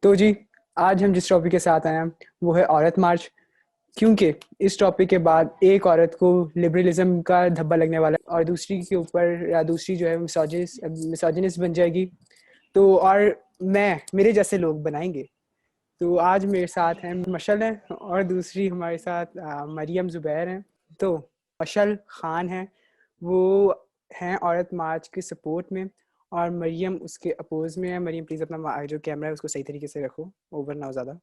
तो जी, आज हम जिस टॉपिक के साथ आए हैं वो है औरत मार्च। क्योंकि इस टॉपिक के बाद एक औरत को लिबरलिज्म का धब्बा लगने वाला है और दूसरी के ऊपर या दूसरी जो है मिसोजिनिस्ट बन जाएगी। तो और मेरे जैसे लोग बनाएंगे। तो आज मेरे साथ हैं मशल है और दूसरी हमारे साथ मरियम ज़ुबैर हैं। तो मशल खान है, वो हैं औरत मार्च के सपोर्ट में और मरियम उसके अपोज में है। मरियम प्लीज़ अपना जो कैमरा है उसको सही तरीके से रखो, ओवर ना हो ज़्यादा।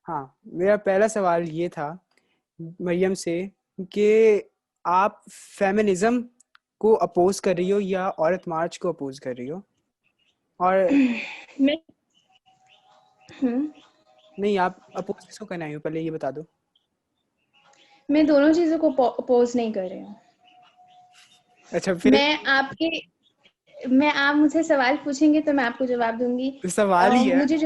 हाँ, मेरा पहला सवाल ये था मरियम से कि आप फेमिनिज्म को अपोज कर रही हो या औरत मार्च को अपोज कर रही हो? और मैं हम्म नहीं, आप अपोज किसको करना है पहले ये बता दो। मैं दोनों चीजों को अपोज नहीं कर रही हूँ। अच्छा, फिर मैं आप मुझसे सवाल पूछेंगे तो मैं आपको जवाब दूंगी। सवाल ही है। मुझे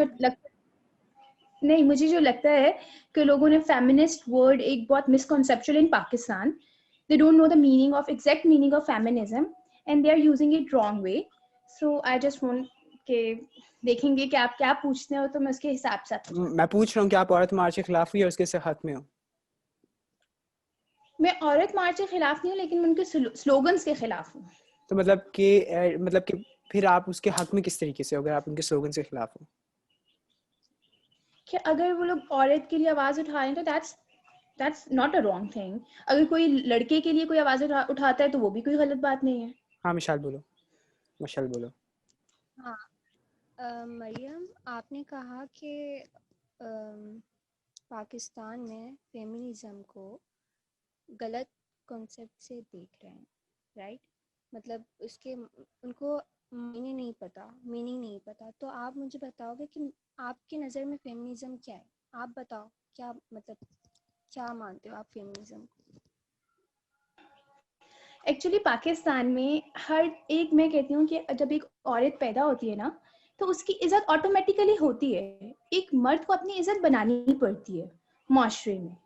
जो लगता है कि लोगों ने फेमिनिस्ट वर्ड एक बहुत misconceptual in Pakistan. They don't know the meaning of exact meaning of feminism and they are using it wrong way. So I just want के देखेंगे कि आप क्या पूछते हो तो मैं उसके हिसाब से आपको जवाब मैं दूंगी। पूछ रहा हूँ कि आप औरत मार्च के खिलाफ हो या उसके हक में हो? मैं औरत मार्च के खिलाफ नहीं हूँ, लेकिन मैं उनके स्लोगन्स के खिलाफ हूँ। तो मतलब कि फिर आप उसके हक में किस तरीके से हो अगर आप उनके स्लोगन के खिलाफ हो? कि अगर वो लोग औरत के लिए आवाज उठा रहे हैं तो that's not a wrong thing. अगर कोई लड़के के लिए कोई आवाज उठाता है तो वो भी कोई गलत बात नहीं है। हाँ, मिशाल बोलो। मशाल बोलो। हाँ। मरियम, आपने कहा कि पाकिस्तान में फेमिनिज्म को गलत कॉन्सेप्ट से देख रहे हैं, राइट? मतलब उसके उनको मीनिंग नहीं पता। तो आप मुझे बताओगे कि आपकी नज़र में फेमिनिज्म क्या है? आप बताओ, क्या मतलब क्या मानते हो आप फेमिनिज्म को? एक्चुअली पाकिस्तान में हर एक, मैं कहती हूँ कि जब एक औरत पैदा होती है ना तो उसकी इज्जत ऑटोमेटिकली होती है। एक मर्द को अपनी इज्जत बनानी पड़ती है माशरे में,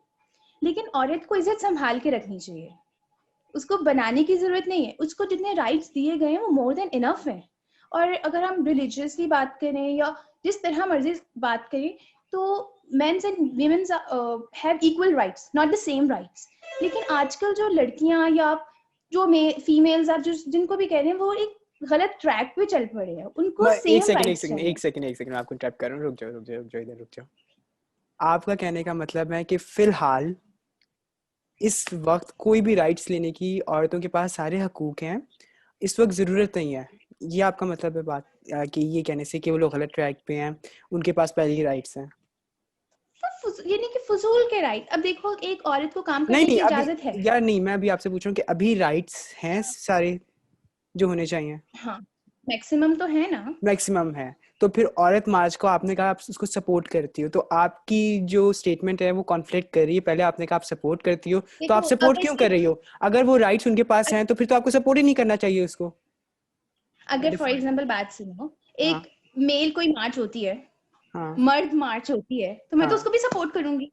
लेकिन औरत को इज्जत संभाल के रखनी चाहिए। उसको बनाने की जरूरत नहीं है। उसको जितने राइट्स दिए गए हैं वो मोर देन इनफ है। और अगर हम रिलीजियसली बात करें या जिस तरह मर्जी बात करें तो mens and womens have equal rights, not the same rights. लेकिन आजकल जो लड़कियां या जो फीमेल्स आप जो जिनको भी कह रहे हैं वो एक गलत ट्रैक पे चल पड़े हैं। उनको मैं सेम राइट्स चाहिए। एक सेकंड मैं आपको इंटरप्ट कर रहा हूँ। रुक जाओ इधर रुक जाओ। आपका कहने का मतलब है कि फिलहाल इस वक्त कोई भी राइट्स लेने की औरतों के पास सारे हकूक हैं, इस वक्त ज़रूरत नहीं है। ये आपका मतलब है बात कि ये कहने से कि वो लोग गलत ट्रैक पे हैं, उनके पास पहले ही राइट्स हैं? ये नहीं कि फजूल के राइट। अब देखो, एक औरत को काम नहीं करने नहीं, की अभी इजाजत है। यार नहीं, मैं अभी आपसे पूछ रहा हूँ कि अभी राइट्स हैं सारे जो होने चाहिए? हाँ, मैक्सिमम तो है ना। मैक्सिमम है। तो फिर औरत मार्च को आपने कहा आप उसको सपोर्ट करती हो, तो आपकी जो स्टेटमेंट है वो कॉन्फ्लिक्ट कर रही है। पहले आपने कहा आप सपोर्ट करती हो, तो आप देखो, सपोर्ट क्यों कर रही हो? अगर वो राइट्स उनके पास हैं तो फिर तो आपको सपोर्ट ही नहीं करना चाहिए उसको। अगर फॉर डिफाइन। एग्जाम्पल बात सुनो, हाँ एक मेल कोई मार्च होती है, हाँ मर्द मार्च होती है, तो मैं तो हाँ, उसको भी सपोर्ट करूंगी।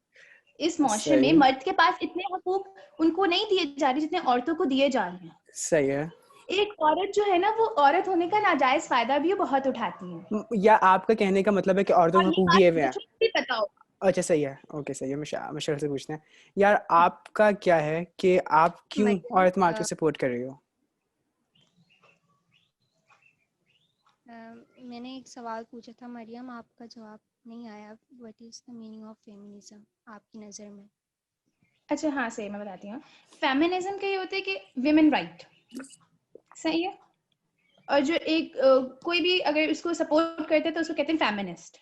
इस मुआशरे में सही है। मर्द के पास इतने हकूक उनको नहीं दिए जा रहे जितने औरतों को दिए जा रहे हैं। सही है। एक औरत जो है ना, वो औरत होने का नाजायज फायदा भी बहुत उठाती है। या आपका कहने का मतलब है कि औरतों और को ये हकूक बात दिए हुए हैं? बच्चों को भी पता होगा। अच्छा सही है, ओके सही है। मशर से पूछते हैं यार, आपका क्या है कि आप क्यों मरियम, औरत मार्च को सपोर्ट कर रही हो? मैंने एक सवाल पूछा था मरियम, आपका जवाब नहीं आया। What is the meaning of feminism आपकी नज़र में? अच्छा हाँ, सही, मैं बताती हूँ। फेमिनिज्म का ये होता है कि विमेन राइट, सही है। और जो एक कोई भी अगर इसको सपोर्ट करते हैं तो उसको कहते हैं फेमिनिस्ट।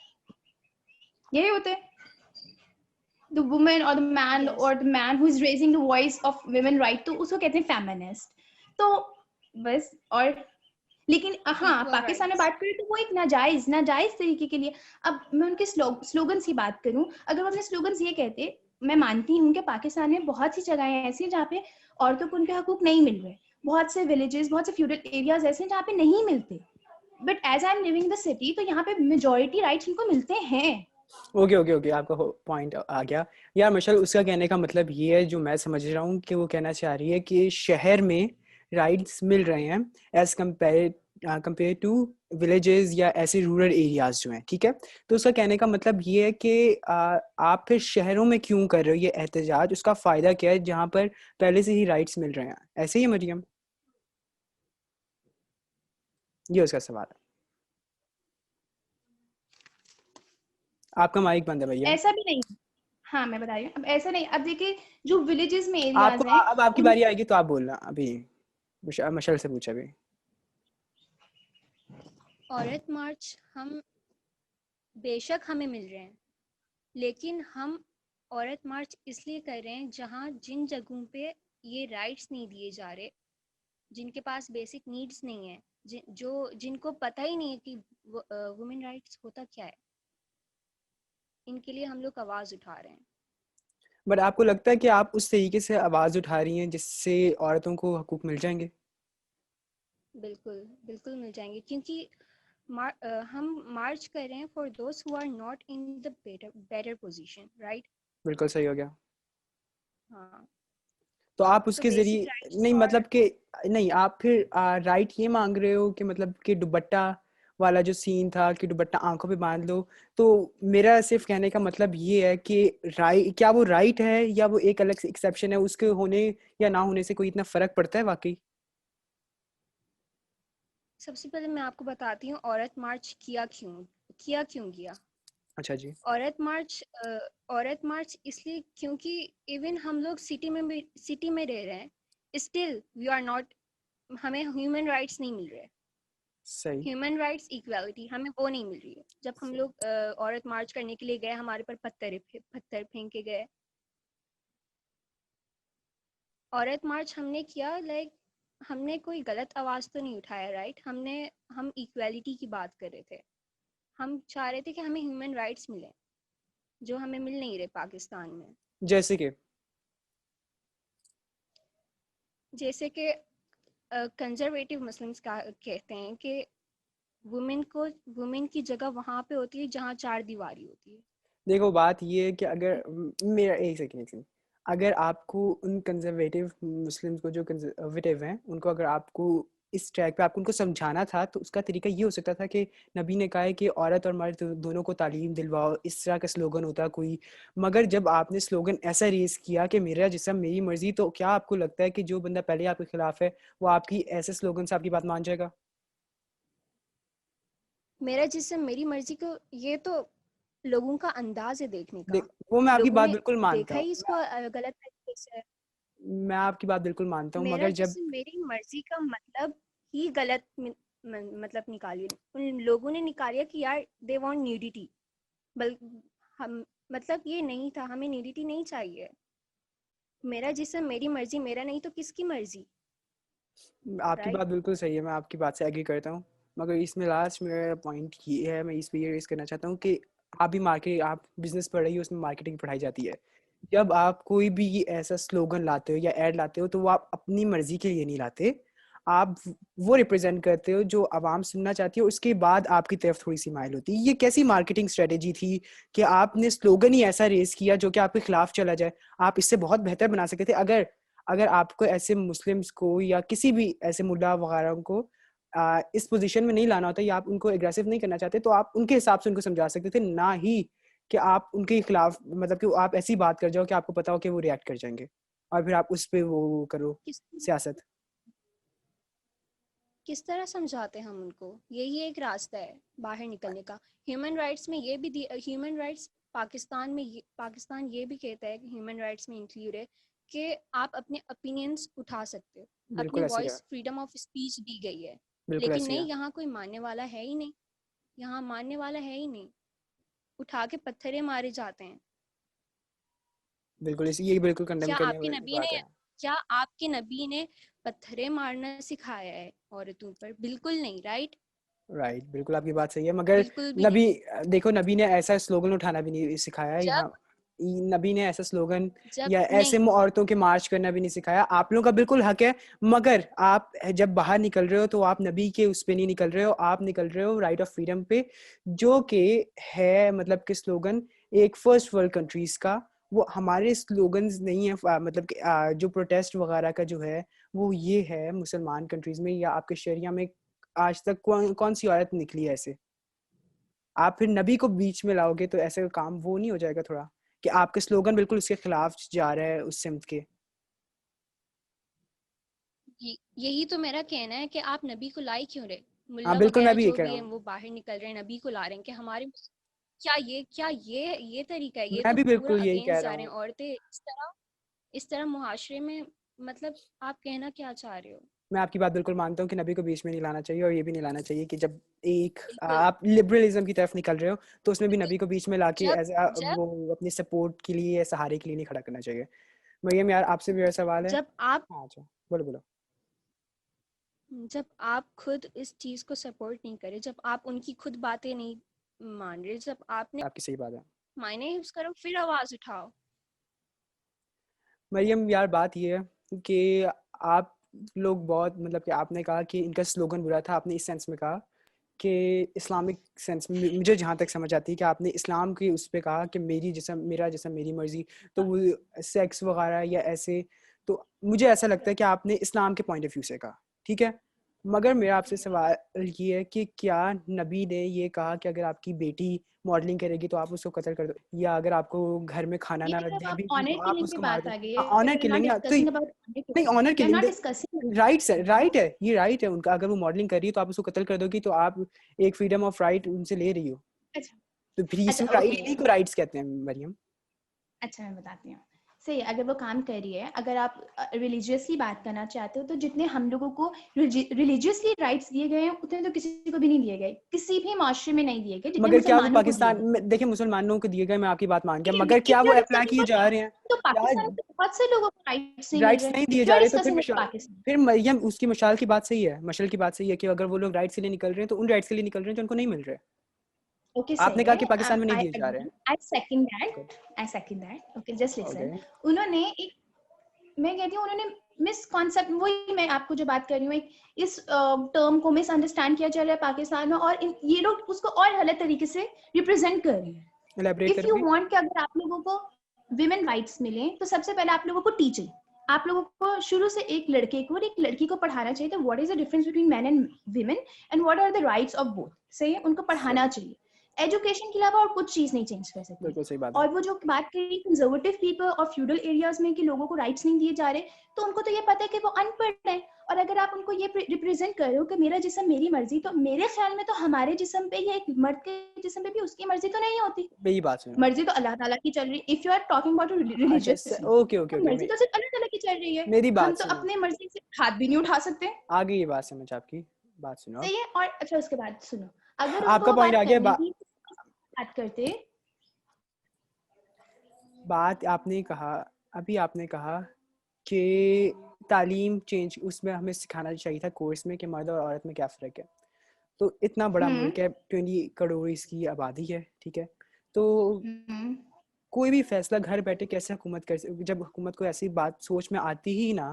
यही होता है। the woman yes. or the man who is raising the voice of women right, तो उसको कहते हैं फेमिनिस्ट। तो बस। और लेकिन हाँ, इक्वल पाकिस्तान में राइट्स। बात करें तो वो एक नाजायज तरीके के लिए। अब मैं उनके स्लोगन्स की बात करूं, अगर वो अपने स्लोगन्स ये कहते, मैं मानती हूँ कि पाकिस्तान में बहुत सी जगहें ऐसी हैं जहाँ पे औरतों को उनके हकूक नहीं मिल रहे। बहुत से विलेजेस, बहुत से फ्यूडल एरियाज ऐसे हैं जहाँ पे नहीं मिलते। But as I am living in the city तो यहाँ पे मेजोरिटी राइट्स उनको मिलते हैं। ओके ओके ओके, आपका पॉइंट आ गया। यार मशल, उसका कहने का मतलब ये है, जो मैं समझ रहा हूँ कि वो कहना चाह रही है कि शहर में राइट्स मिल रहे हैं एज कंपेयर टू विलेजेस या ऐसे रूरल एरियाज जो हैं, ठीक है। तो उसका कहने का मतलब ये है कि आप फिर शहरों में क्यों कर रहे हो ये एहतजाज, उसका फ़ायदा क्या है जहाँ पर पहले से ही राइट्स मिल रहे हैं। ऐसे ही है मरियम, ये उसका सवाल है। आपका माइक बंद है भैया। ऐसा भी नहीं। हाँ, मैं बता रही हूँ। अब ऐसा नहीं, अब देखिए जो विलेजेस में आपको एरियाज हैं अब आपकी उन बारी आएगी तो आप बोलना। अभी मशल से पूछा अभी। औरत मार्च हम बेशक हमें मिल रहे हैं, लेकिन हम औरत मार्च इसलिए कर रहे हैं जहाँ जिन जगहों पे ये राइट्स नहीं दिए जा रहे, जिनके पास बेसिक नीड्स नहीं है, जिनको पता ही नहीं है कि वुमेन राइट्स होता क्या है, इनके लिए हम लोग आवाज उठा रहे हैं। बट आपको लगता है कि आप उस तरीके से आवाज़ उठा रही हैं जिससे औरतों को हकूक मिल जाएंगे? बिल्कुल बिल्कुल मिल जाएंगे, क्योंकि हम मार्च कर रहे हैं for those who are not in the better position, right. बिल्कुल सही हो गया। हाँ, तो आप तो उसके बेसिक जरिए राइट्स नहीं, और मतलब कि नहीं, आप फिर राइट ये मांग रहे हो कि मतलब कि दुपट्टा वाला जो सीन था कि दुपट्टा आंखों पे बांध लो, तो मेरा सिर्फ कहने का मतलब ये है कि राइट, क्या वो राइट है या वो एक अलग से एक्सेप्शन है, उसके होने या ना होने से कोई इतना फर्क पड़ता है वाकई? सबसे पहले मैं आपको बताती हूँ औरत मार्च किया। अच्छा जी। औरत मार्च इसलिए क्योंकि इवन हम लोग सिटी में रह रहे हैं, स्टिल वी आर नॉट, हमें ह्यूमन राइट्स नहीं मिल रहे। सही। ह्यूमन राइट्स इक्वालिटी हमें वो नहीं मिल रही है। जब हम सही। लोग औरत मार्च करने के लिए गए, हमारे पर पत्थर फेंके गए। औरत मार्च हमने किया, लाइक हमने कोई गलत आवाज तो नहीं उठाया, राइट। हम इक्वालिटी की बात कर रहे थे। हम चाह रहे थे कि हमें ह्यूमन राइट्स मिले, जो हमें मिल नहीं रहे पाकिस्तान में। जैसे कि जैसे कि कंजर्वेटिव मुस्लिम्स का कहते हैं कि वुमेन की जगह वहां पे होती है जहाँ चार दीवारी होती है। देखो, बात ये है कि अगर मेरा एक सेकंड, अगर आपको उन कंजर्वेटिव मुस्लिम्स को, जो कंजर्वेटिव हैं, उनको अगर आपको इस ट्रैक पे आपको उनको समझाना था तो उसका तरीका ये हो सकता था कि नबी ने कहा है कि औरत और मर्द दोनों को तालीम दिलवाओ, इस तरह का स्लोगन होता कोई। मगर जब आपने स्लोगन ऐसा रेस किया कि मेरा जिस्म मेरी मर्जी, तो क्या आपको लगता है कि जो बंदा पहले आपके खिलाफ है वो आपकी ऐसे स्लोगन से आपकी बात मान जाएगा? मेरा जिस्म मेरी मर्जी को, ये तो लोगों का अंदाज है देखने का। देख, वो मैं आपकी लोगों बात ने बिल्कुल मानता देखा हूँ। ही इसको गलत तरीके से। मैं आपकी बात बिल्कुल मानता हूँ, मेरा मगर जब जिस्म मेरी मर्जी का मतलब ही गलत मतलब निकाली उन लोगों ने निकाला कि यार दे वांट न्यूडिटी। बल हम मतलब ये नहीं था, हमें न्यूडिटी नहीं चाहिए। मेरा जिस्म मेरी मर्जी, मेरा नहीं तो किसकी मर्जी, आपकी राइट। बात बिल्कुल सही है, मैं आपकी बात से एग्री करता हूँ। मगर इसमें लास्ट मेरा पॉइंट ये है, मैं इस पे ये रेस करना चाहता हूँ कि आप बिजनेस पढ़ रही हो, उसमें मार्केटिंग पढ़ाई जाती है। जब आप कोई भी ऐसा स्लोगन लाते हो या एड लाते हो तो वो आप अपनी मर्जी के लिए नहीं लाते। आप वो रिप्रेजेंट करते हो जो आवाम सुनना चाहती है, उसके बाद आपकी तरफ थोड़ी सी माइल होती है। ये कैसी मार्केटिंग स्ट्रेटेजी थी कि आपने स्लोगन ही ऐसा रेस किया जो कि आपके खिलाफ चला जाए? आप इससे बहुत बेहतर बना सकते थे। अगर अगर आपको ऐसे मुस्लिम्स को या किसी भी ऐसे मुल्ला वगैरह को इस पोजीशन में नहीं लाना होता या आप उनको एग्रेसिव नहीं करना चाहते, तो आप उनके हिसाब से उनको समझा सकते थे, ना ही कि आप उनके खिलाफ, मतलब कि आप ऐसी बात कर जाओ कि आपको पता हो कि वो रिएक्ट कर जाएंगे और फिर आप उस पे वो करो किस सियासत। किस तरह समझाते हम उनको, यही एक रास्ता है बाहर निकलने का। ह्यूमन राइट्स में ये भी ह्यूमन राइट्स पाकिस्तान ये भी कहता है कि ह्यूमन राइट्स में इंक्लूड है कि आप अपने ओपिनियंस उठा सकते हो, अपनी बिल्कुल ऐसे है। वॉइस, फ्रीडम ऑफ स्पीच दी गई है। बिल्कुल लेकिन ऐसे है। नहीं, यहाँ कोई मानने वाला है ही नहीं। यहाँ मानने वाला है ही नहीं, उठा के पत्थरे मारे जाते हैं। बिल्कुल इसी, ये बिल्कुल कंडेम क्या करने आपके वाली नबी बात ने है। क्या आपके नबी ने पत्थरे मारना सिखाया है औरतों पर? बिल्कुल नहीं, राइट। राइट, बिल्कुल आपकी बात सही है, मगर बिल्कुल भी नहीं। नबी, देखो, नबी ने ऐसा स्लोगन उठाना भी नहीं सिखाया है जब यहाँ। नबी ने ऐसा स्लोगन जब या ऐसे नहीं, औरतों के मार्च करना भी नहीं सिखाया। आप लोगों का बिल्कुल हक है, मगर आप जब बाहर निकल रहे हो तो आप नबी के उस पे नहीं निकल रहे हो, आप निकल रहे हो राइट ऑफ फ्रीडम पे, जो कि है मतलब कि स्लोगन एक फर्स्ट वर्ल्ड कंट्रीज का। वो हमारे स्लोगन्स नहीं है, मतलब कि जो प्रोटेस्ट वगैरह का जो है वो ये है मुसलमान कंट्रीज में या आपके शरिया में आज तक कौन सी औरत निकली है ऐसे? आप फिर नबी को बीच में लाओगे तो ऐसे काम वो नहीं हो जाएगा थोड़ा, कि आपके स्लोगन बिल्कुल उसके खिलाफ जा रहा है उस सिमत के? यही तो मेरा कहना है कि आप नबी को लाई क्यों रहे? हाँ मुल्ला बिल्कुल, मैं वगैरह भी ये जो कह भी रहा है हूँ। वो बाहर निकल रहे हैं, नबी को ला रहे हैं कि हमारे ये तरीका है? ये मैं तो भी पूरा बिल्कुल यही कह अगेंस्ट रहा जा रहे हूँ। हैं। औरतें इस तरह मुहाशरे में, मतलब आप कहना क्या चाह रहे हो? मैं आपकी बात बिल्कुल मानता हूँ कि नबी को बीच में नहीं लाना चाहिए, और ये भी नहीं लाना चाहिए कि जब एक बिल्कुल। आप लिबरलिज्म की तरफ निकल रहे हो तो उसमें भी बिल्कुल। नबी को बीच में लाके जब एज अ जब वो अपनी सपोर्ट के लिए या सहारे के लिए नहीं खड़ा करना चाहिए। मरियम यार, आपसे भी मेरा सवाल है। जब आप हाँ अच्छा, बोलो बोलो। जब आप खुद इस चीज को सपोर्ट नहीं करे, जब आप उनकी खुद बातें नहीं मान रहे, जब आपने आपकी सही बात है मायने यूज करो, फिर आवाज उठाओ। मरियम यार। बात ये है कि आप लोग बहुत, मतलब कि आपने कहा कि इनका स्लोगन बुरा था, आपने इस सेंस में कहा कि इस्लामिक सेंस में, मुझे जहाँ तक समझ आती है कि आपने इस्लाम की उस पे कहा कि मेरी जिसम मेरा जिसम मेरी मर्जी, तो वो सेक्स वगैरह या ऐसे, तो मुझे ऐसा लगता है कि आपने इस्लाम के पॉइंट ऑफ व्यू से कहा, ठीक है। मगर मेरा आपसे सवाल ये है कि क्या नबी ने ये कहा कि अगर आपकी बेटी मॉडलिंग करेगी तो आप उसको कत्ल कर दो, या अगर आपको घर में खाना ये ना जब आप देगी ऑनर तो आप किलिंग की उसको मार बात दो? आ गई हाँ, है, honour we are not killing ना तो डिस्कसिंग अबाउट ऑनर नहीं, killing, honour we are killing not discussing. Rights है, राइट है उनका। अगर वो मॉडलिंग कर रही है तो आप उसको कत्ल कर दोगी, तो आप एक फ्रीडम ऑफ राइट उनसे ले रही हो। अच्छा तो फिर अच्छा इसमें ओके। इन्हीं को राइट्स कहते हैं मरियम। अच्छा मैं बताती हूँ। सही है, अगर वो काम कर रही है, अगर आप रिलीजियसली बात करना चाहते हो, तो जितने हम लोगों को रिलीजियसली राइट्स दिए गए हैं उतने तो किसी को भी नहीं दिए गए, किसी भी माशरे में नहीं दिए गए जितने मगर क्या वो मुसलमानों को दिए पाकिस्तान गए। में, देखिए मुसलमानों को दिए गए, मैं आपकी बात मान गया, मगर इफ क्या यू वो आर अप्लाई डिस्कसिंग किए जा अबाउट, रहे हैं? तो क्या पाकिस्तान में तो बहुत से लोगों को राइट्स नहीं मिल राइट्स रहे। नहीं दिए इफ यू जा आर रहे? तो फिर डिस्कसिंग पाकिस्तान, फिर मरियम उसकी मशाल की बात सही है, मशल की बात सही है कि अगर वो लोग राइट्स के लिए निकल रहे हैं तो उन राइट्स के लिए निकल रहे हैं जो उनको नहीं मिल रहे। ओके आपने सही कहा है, कि पाकिस्तान में नहीं आई दिए जा रहे एग्री, हैं। I second that, good. I second that. Okay just listen. Okay. उन्होंने एक, मैं कहती हूँ उन्होंने मिस कॉन्सेप्ट, वही मैं आपको जो बात कर रही हूँ, एक इस टर्म को मिसअंडरस्टैंड किया जा रहा है पाकिस्तान में, और ये लोग उसको और गलत तरीके से रिप्रेजेंट कर रहे हैं। एलैबोरेट इफ यू करोगे? वांट कि अगर आप लोगों को विमेन राइट्स मिले, तो सबसे पहले आप लोगों को टीचिंग, आप लोगों को शुरू से एक लड़के को और एक लड़की को पढ़ाना चाहिए, तो what is the difference between man and women and what are the rights of both. सही है, उनको सही, पढ़ाना चाहिए। एजुकेशन के अलावा और कुछ चीज नहीं चेंज कर सकते। बिल्कुल सही बात है। और वो जो बात करी कंजर्वेटिव पीपल और फ्यूडल एरियाज में कि लोगों को राइट्स नहीं दिए जा रहे, तो उनको तो ये पता है कि वो अनपढ़ है। और अगर आप उनको ये रिप्रेजेंट कर रहे हो कि मेरा जिस्म मेरी मर्जी, तो मेरे ख्याल में तो हमारे जिस्म पे या एक मर्द के जिस्म पे भी उसकी मर्जी तो नहीं होती। मेरी बात सुनो। मर्जी तो अल्लाह ताला की चल रही है। If you are talking about अच्छा, रिलीजियसली, ओके ओके तो ओके, मर्जी तो सिर्फ अल्लाह ताला की चल रही है। मेरी हम बात तो सुनो। अपने मर्जी से हाथ भी नहीं उठा सकते। आ गई ये बात समझ आपकी। बात सुनो अब। सही है। और अच्छा उसके बाद सुनो, अगर उनको आपका वो पॉइंट बात आ गया। करनी थी, बात करते। बात आपने कहा, अभी आपने कहा कि तालीम चेंज, उसमें हमें सिखाना चाहिए था कोर्स में कि मर्द और औरत में क्या फ़र्क है। तो इतना बड़ा हम्म मुल्क है, 20 करोड़ इसकी आबादी है, ठीक है। तो हम्म कोई भी फैसला घर बैठे कैसे हुकूमत कर, जब हुकूमत को ऐसी बात सोच में आती ही ना,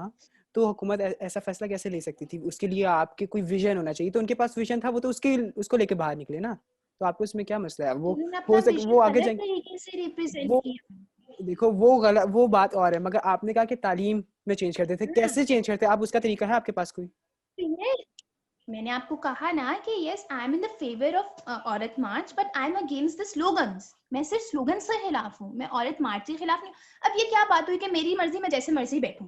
तो हुकूमत ऐसा फैसला कैसे ले सकती थी? उसके लिए आपके कोई विजन होना चाहिए। तो उनके पास विजन था, वो तो उसको लेके बाहर निकले ना। तो आपको इसमें क्या मसला है? वो उन्होंने हो अपना सके वो विजन आगे गलत जाए। तरीके से रिप्रेजेंट वो किया। देखो, वो गलत, वो बात और है, मगर आपने कहा कि तालीम में चेंज करते थे, हाँ, कैसे चेंज करते? आप उसका तरीका है आपके पास कोई? yes, मैंने आपको कहा ना कि yes I am in the favour of Aurat march, but I am against the slogans. मैं सिर्फ स्लोगन से खिलाफ हूँ, मैं औरत मार्च के खिलाफ नहीं। अब ये क्या बात हुई कि मेरी मर्जी मैं जैसे मर्जी बैठूं?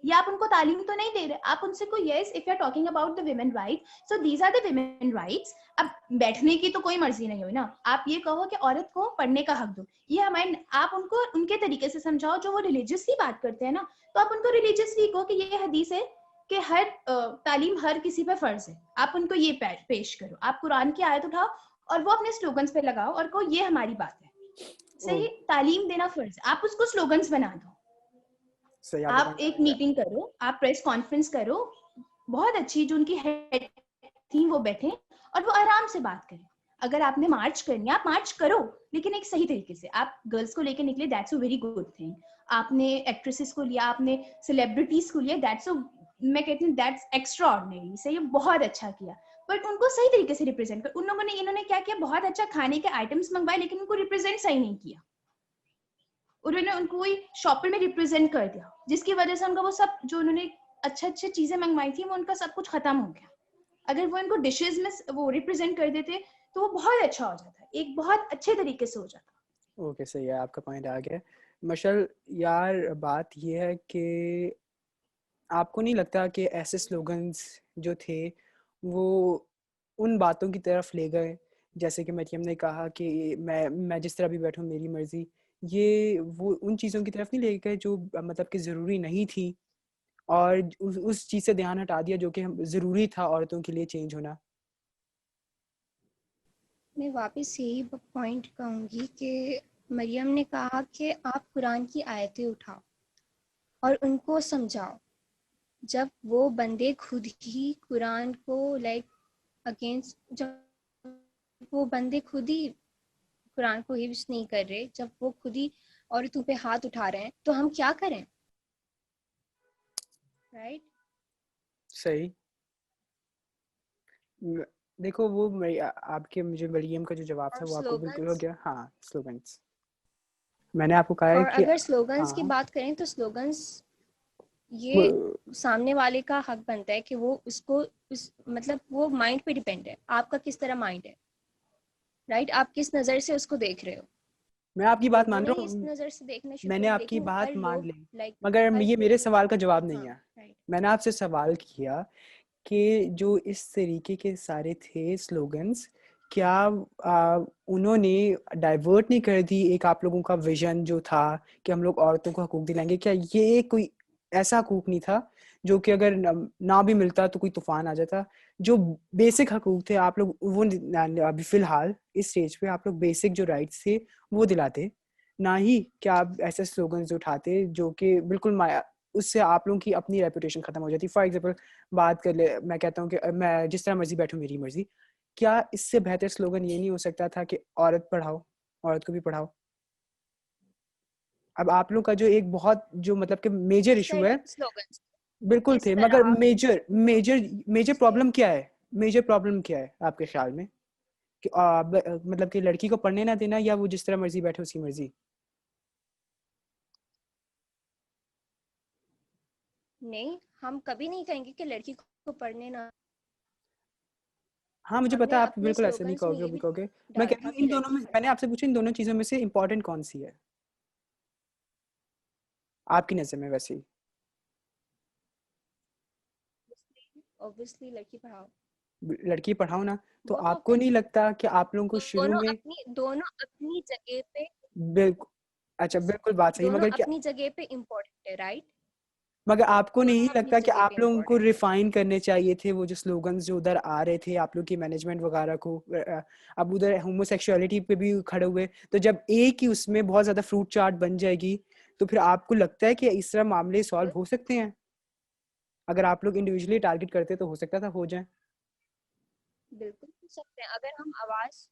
ये आप उनको तालीम तो नहीं दे रहे। आप उनसे को yes, if you are talking about the women right, so these are the women rights. अब बैठने की तो कोई मर्जी नहीं हुई ना। आप ये कहो कि औरत को पढ़ने का हक दो, ये हमारे, आप उनको उनके तरीके से समझाओ जो वो रिलीजियसली बात करते हैं ना। तो आप उनको रिलीजियसली कहो कि ये हदीस है कि हर तालीम हर किसी पे फर्ज है। आप उनको ये पेश करो, आप कुरान की आयत उठाओ और वो अपने स्लोगन्स पे लगाओ और कहो ये हमारी बात है। सही, तालीम देना फर्ज है, आप उसको स्लोगन्स बना दो। सही, आपका आप पॉइंट आ एक गया। मीटिंग करो, आप प्रेस कॉन्फ्रेंस करो, बहुत अच्छी, जो उनकी हेड थी वो बैठे और वो आराम से बात करें। अगर आपने मार्च करनी है, आप मार्च करो, लेकिन एक सही तरीके से। आप गर्ल्स को लेके निकले, that's a very good thing. आपने एक्ट्रेसेस को लिया, आपने सेलिब्रिटीज को लिया, दैट्स अ, मैं कहती हूँ दैट्स एक्स्ट्रा ऑर्डिनरी। सही, बहुत अच्छा किया, बट उनको सही तरीके से रिप्रेजेंट कर। उन लोगों ने, इन्होंने क्या किया, बहुत अच्छा खाने के आइटम्स मंगवाए, लेकिन उनको रिप्रेजेंट सही नहीं किया। उन्होंने उनको वही शॉपर में रिप्रेजेंट कर दिया, जिसकी वजह से उनका वो सब जो उन्होंने अच्छे अच्छे चीजें मंगवाई थी, वो उनका सब कुछ खत्म हो गया। अगर वो इनको डिशेस में वो रिप्रेजेंट कर देते तो वो बहुत अच्छा हो जाता, एक बहुत अच्छे तरीके से हो जाता। ओके, सही है, आपका पॉइंट आ गया। मशल यार, बात ये है कि आपको नहीं लगता कि ऐसे स्लोगन्स जो थे वो उन बातों की तरफ ले गए, जैसे कि मरियम ने कहा कि मैं जिस तरह भी बैठूं मेरी मर्जी, ये वो उन चीज़ों की तरफ नहीं ले गए जो मतलब कि ज़रूरी नहीं थी, और उस चीज़ से ध्यान हटा दिया जो कि ज़रूरी था औरतों के लिए चेंज होना। मैं वापस यही पॉइंट कहूँगी कि मरियम ने कहा कि आप कुरान की आयतें उठाओ और उनको समझाओ। जब वो बंदे खुद ही कुरान को अगेंस्ट, जब वो बंदे खुद ही कुरान को हिफ्ज नहीं कर रहे, जब वो खुद ही औरतों पे हाथ उठा रहे हैं, तो हम क्या करें? राइट? सही। देखो वो आपके मुझे मरियम का जो जवाब था और वो आपको बिल्कुल हो स्लोगन्स, गया। हाँ, स्लोगन्स मैंने आपको कहा है और कि अगर स्लोगन्स की हाँ बात करें तो स्लोगन्स, ये वो- सामने वाले का हक बनता है कि वो उसको उस मतलब वो माइंड पे डिपेंड है, आपका किस तरह माइंड है। राइट? आप किस नज़र से उसको देख रहे हो। मैं आपकी बात लोगों मान ने रहा इस हूँ, नज़र से देखना शुरू मैंने कर, आपकी लेकिन बात हर मान लोग ली, मगर हर ये मेरे सवाल का जवाब हाँ, नहीं है। राइट। मैंने आपसे सवाल किया कि जो इस तरीके के सारे थे स्लोगन्स, क्या उन्होंने डाइवर्ट नहीं कर दी एक आप लोगों का विजन जो था कि हम लोग औरतों को हकूक दिलाएंगे? क्या ये कोई ऐसा हकूक नहीं था जो कि अगर ना भी मिलता तो कोई तूफान आ जाता? जो बेसिक हकूक थे आप लोग वो अभी फिलहाल इस स्टेज पे आप लोग बेसिक जो राइट्स थे वो दिलाते, ना ही क्या आप ऐसे स्लोगन्स उठाते जो कि बिल्कुल उससे आप लोगों की अपनी रेपुटेशन खत्म हो जाती। फॉर एग्जाम्पल बात कर ले, मैं कहता हूँ कि मैं जिस तरह मर्जी बैठूँ मेरी मर्जी, क्या इससे बेहतर स्लोगन ये नहीं हो सकता था कि औरत पढ़ाओ, औरत को भी पढ़ाओ? अब आप लोग का जो एक बहुत जो मतलब कि मेजर किस इशू तरह है, के स्लोगन्स? बिल्कुल किस थे, मगर तरह मेजर के मेजर मेजर थे? प्रॉब्लम क्या है? मेजर प्रॉब्लम क्या है आपके ख्याल में कि मतलब कि लड़की को पढ़ने ना देना, या वो जिस तरह मर्जी बैठे उसकी मर्जी? नहीं, हम कभी नहीं कहेंगे कि लड़की को पढ़ने ना। हाँ, मुझे पता हमने है, आप अपने बिल्कुल ऐसे नहीं स्लोगन्स में कहोगे, ये भी भी कहोगे। मैं कह डाला रही था हूँ कि इन दोनों लड़की में, मैंने पढ़ाओ। आपसे पूछा इन दोनों चीज़ों में से इम्पोर्टेंट कौन सी है आपकी नज़र में वैसे ही? ऑब्वियसली लड़की पढ़ाओ। लड़की पढ़ाओ ना, तो वो तो आपको नहीं लगता कि आप लोगों को शुरू में दोनों अपनी जगह पे, बिल्कुल, अच्छा बिल्कुल बात सही, दोनों मगर क्या, अपनी जगह पे इम्पोर्टेंट है। राइट? मगर आपको नहीं दोनों अपनी लगता कि जगह पे आप लोगों को इम्पोर्टेंट है। रिफाइन करने चाहिए थे वो जो स्लोगन्स जो उधर आ रहे थे आप लोग की मैनेजमेंट वगैरह को? अब उधर होमोसेक्सुअलिटी पे भी खड़े हुए, तो जब एक ही उसमें बहुत ज्यादा फ्रूट चाट बन जाएगी, तो फिर आपको लगता है कि इस तरह मामले सॉल्व हो सकते हैं? अगर आप लोग इंडिविजुअली टारगेट करते तो हो सकता था हो जाए। बिल्कुल हो सकते हैं, अगर हम आवाज,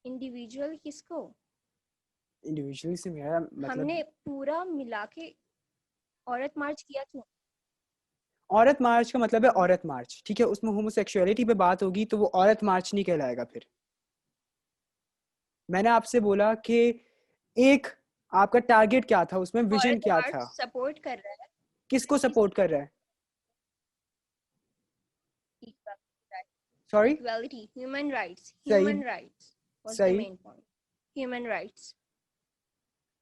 इंडिविजुअल किसको, इंडिविजुअली से मेरा मतलब, हमने पूरा मिला के औरत मार्च किया क्यों? औरत मार्च का मतलब है औरत मार्च, ठीक है, उसमें होमोसेक्सुअलिटी पे बात होगी तो वो औरत मार्च नहीं कहलाएगा फिर। मैंने आपसे बोला कि एक आपका टारगेट क्या था, उसमें विजन औरत क्या मार्च था, सपोर्ट कर रहा है किसको सपोर्ट कर रहा है? सॉरी। इक्वालिटी, ह्यूमन राइट्स, सही। ह्यूमन राइट्स वाज द सही। Main point. ह्यूमन राइट्स,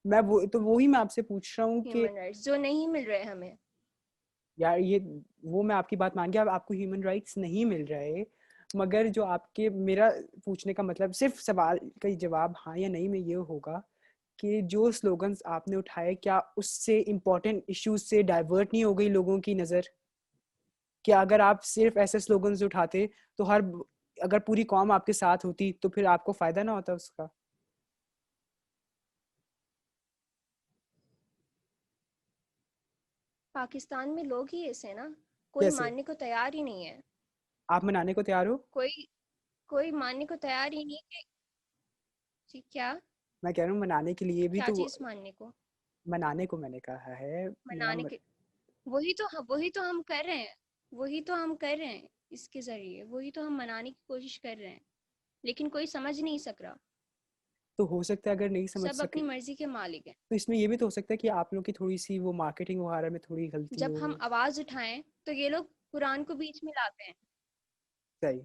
मैं वो तो वही मैं आपसे पूछ रहा हूँ कि ह्यूमन राइट्स जो नहीं मिल रहे हमें। यार ये, वो मैं आपकी बात मान गया, अब आपको ह्यूमन राइट्स नहीं मिल रहे, मगर जो आपके, मेरा पूछने का मतलब सिर्फ सवाल का जवाब हाँ या नहीं में ये होगा कि जो स्लोगन्स आपने उठाए क्या उससे इम्पोर्टेंट इश्यूज से डाइवर्ट नहीं हो गई लोगों की नज़र? कि अगर आप सिर्फ ऐसे स्लोगन्स उठाते तो हर, अगर पूरी कौम आपके साथ होती तो फिर आपको फायदा ना होता उसका? पाकिस्तान में लोग ही ऐसे हैं ना, कोई कैसे? मानने को तैयार ही नहीं है। आप मनाने को तैयार हो? कोई कोई मानने को तैयार ही नहीं है कि जी क्या, मैं कह रहा हूँ मनाने के लिए भी क्या तो, चीज मानने को, मनाने को मैंने कहा है मनाने के, वही तो हम कर रहे हैं, वही तो हम कर रहे हैं इसके जरिए, वही तो हम मनाने की कोशिश कर रहे हैं, लेकिन कोई समझ नहीं सक रहा। तो हो सकता है अगर नहीं समझ सब सके अपनी मर्जी के मालिक हैं। तो इसमें ये भी तो हो सकता है कि आप लोग की थोड़ी सी वो मार्केटिंग वगैरह में थोड़ी गलती जब हम हो। आवाज उठाएं तो ये लोग कुरान को बीच में लाते हैं। सही।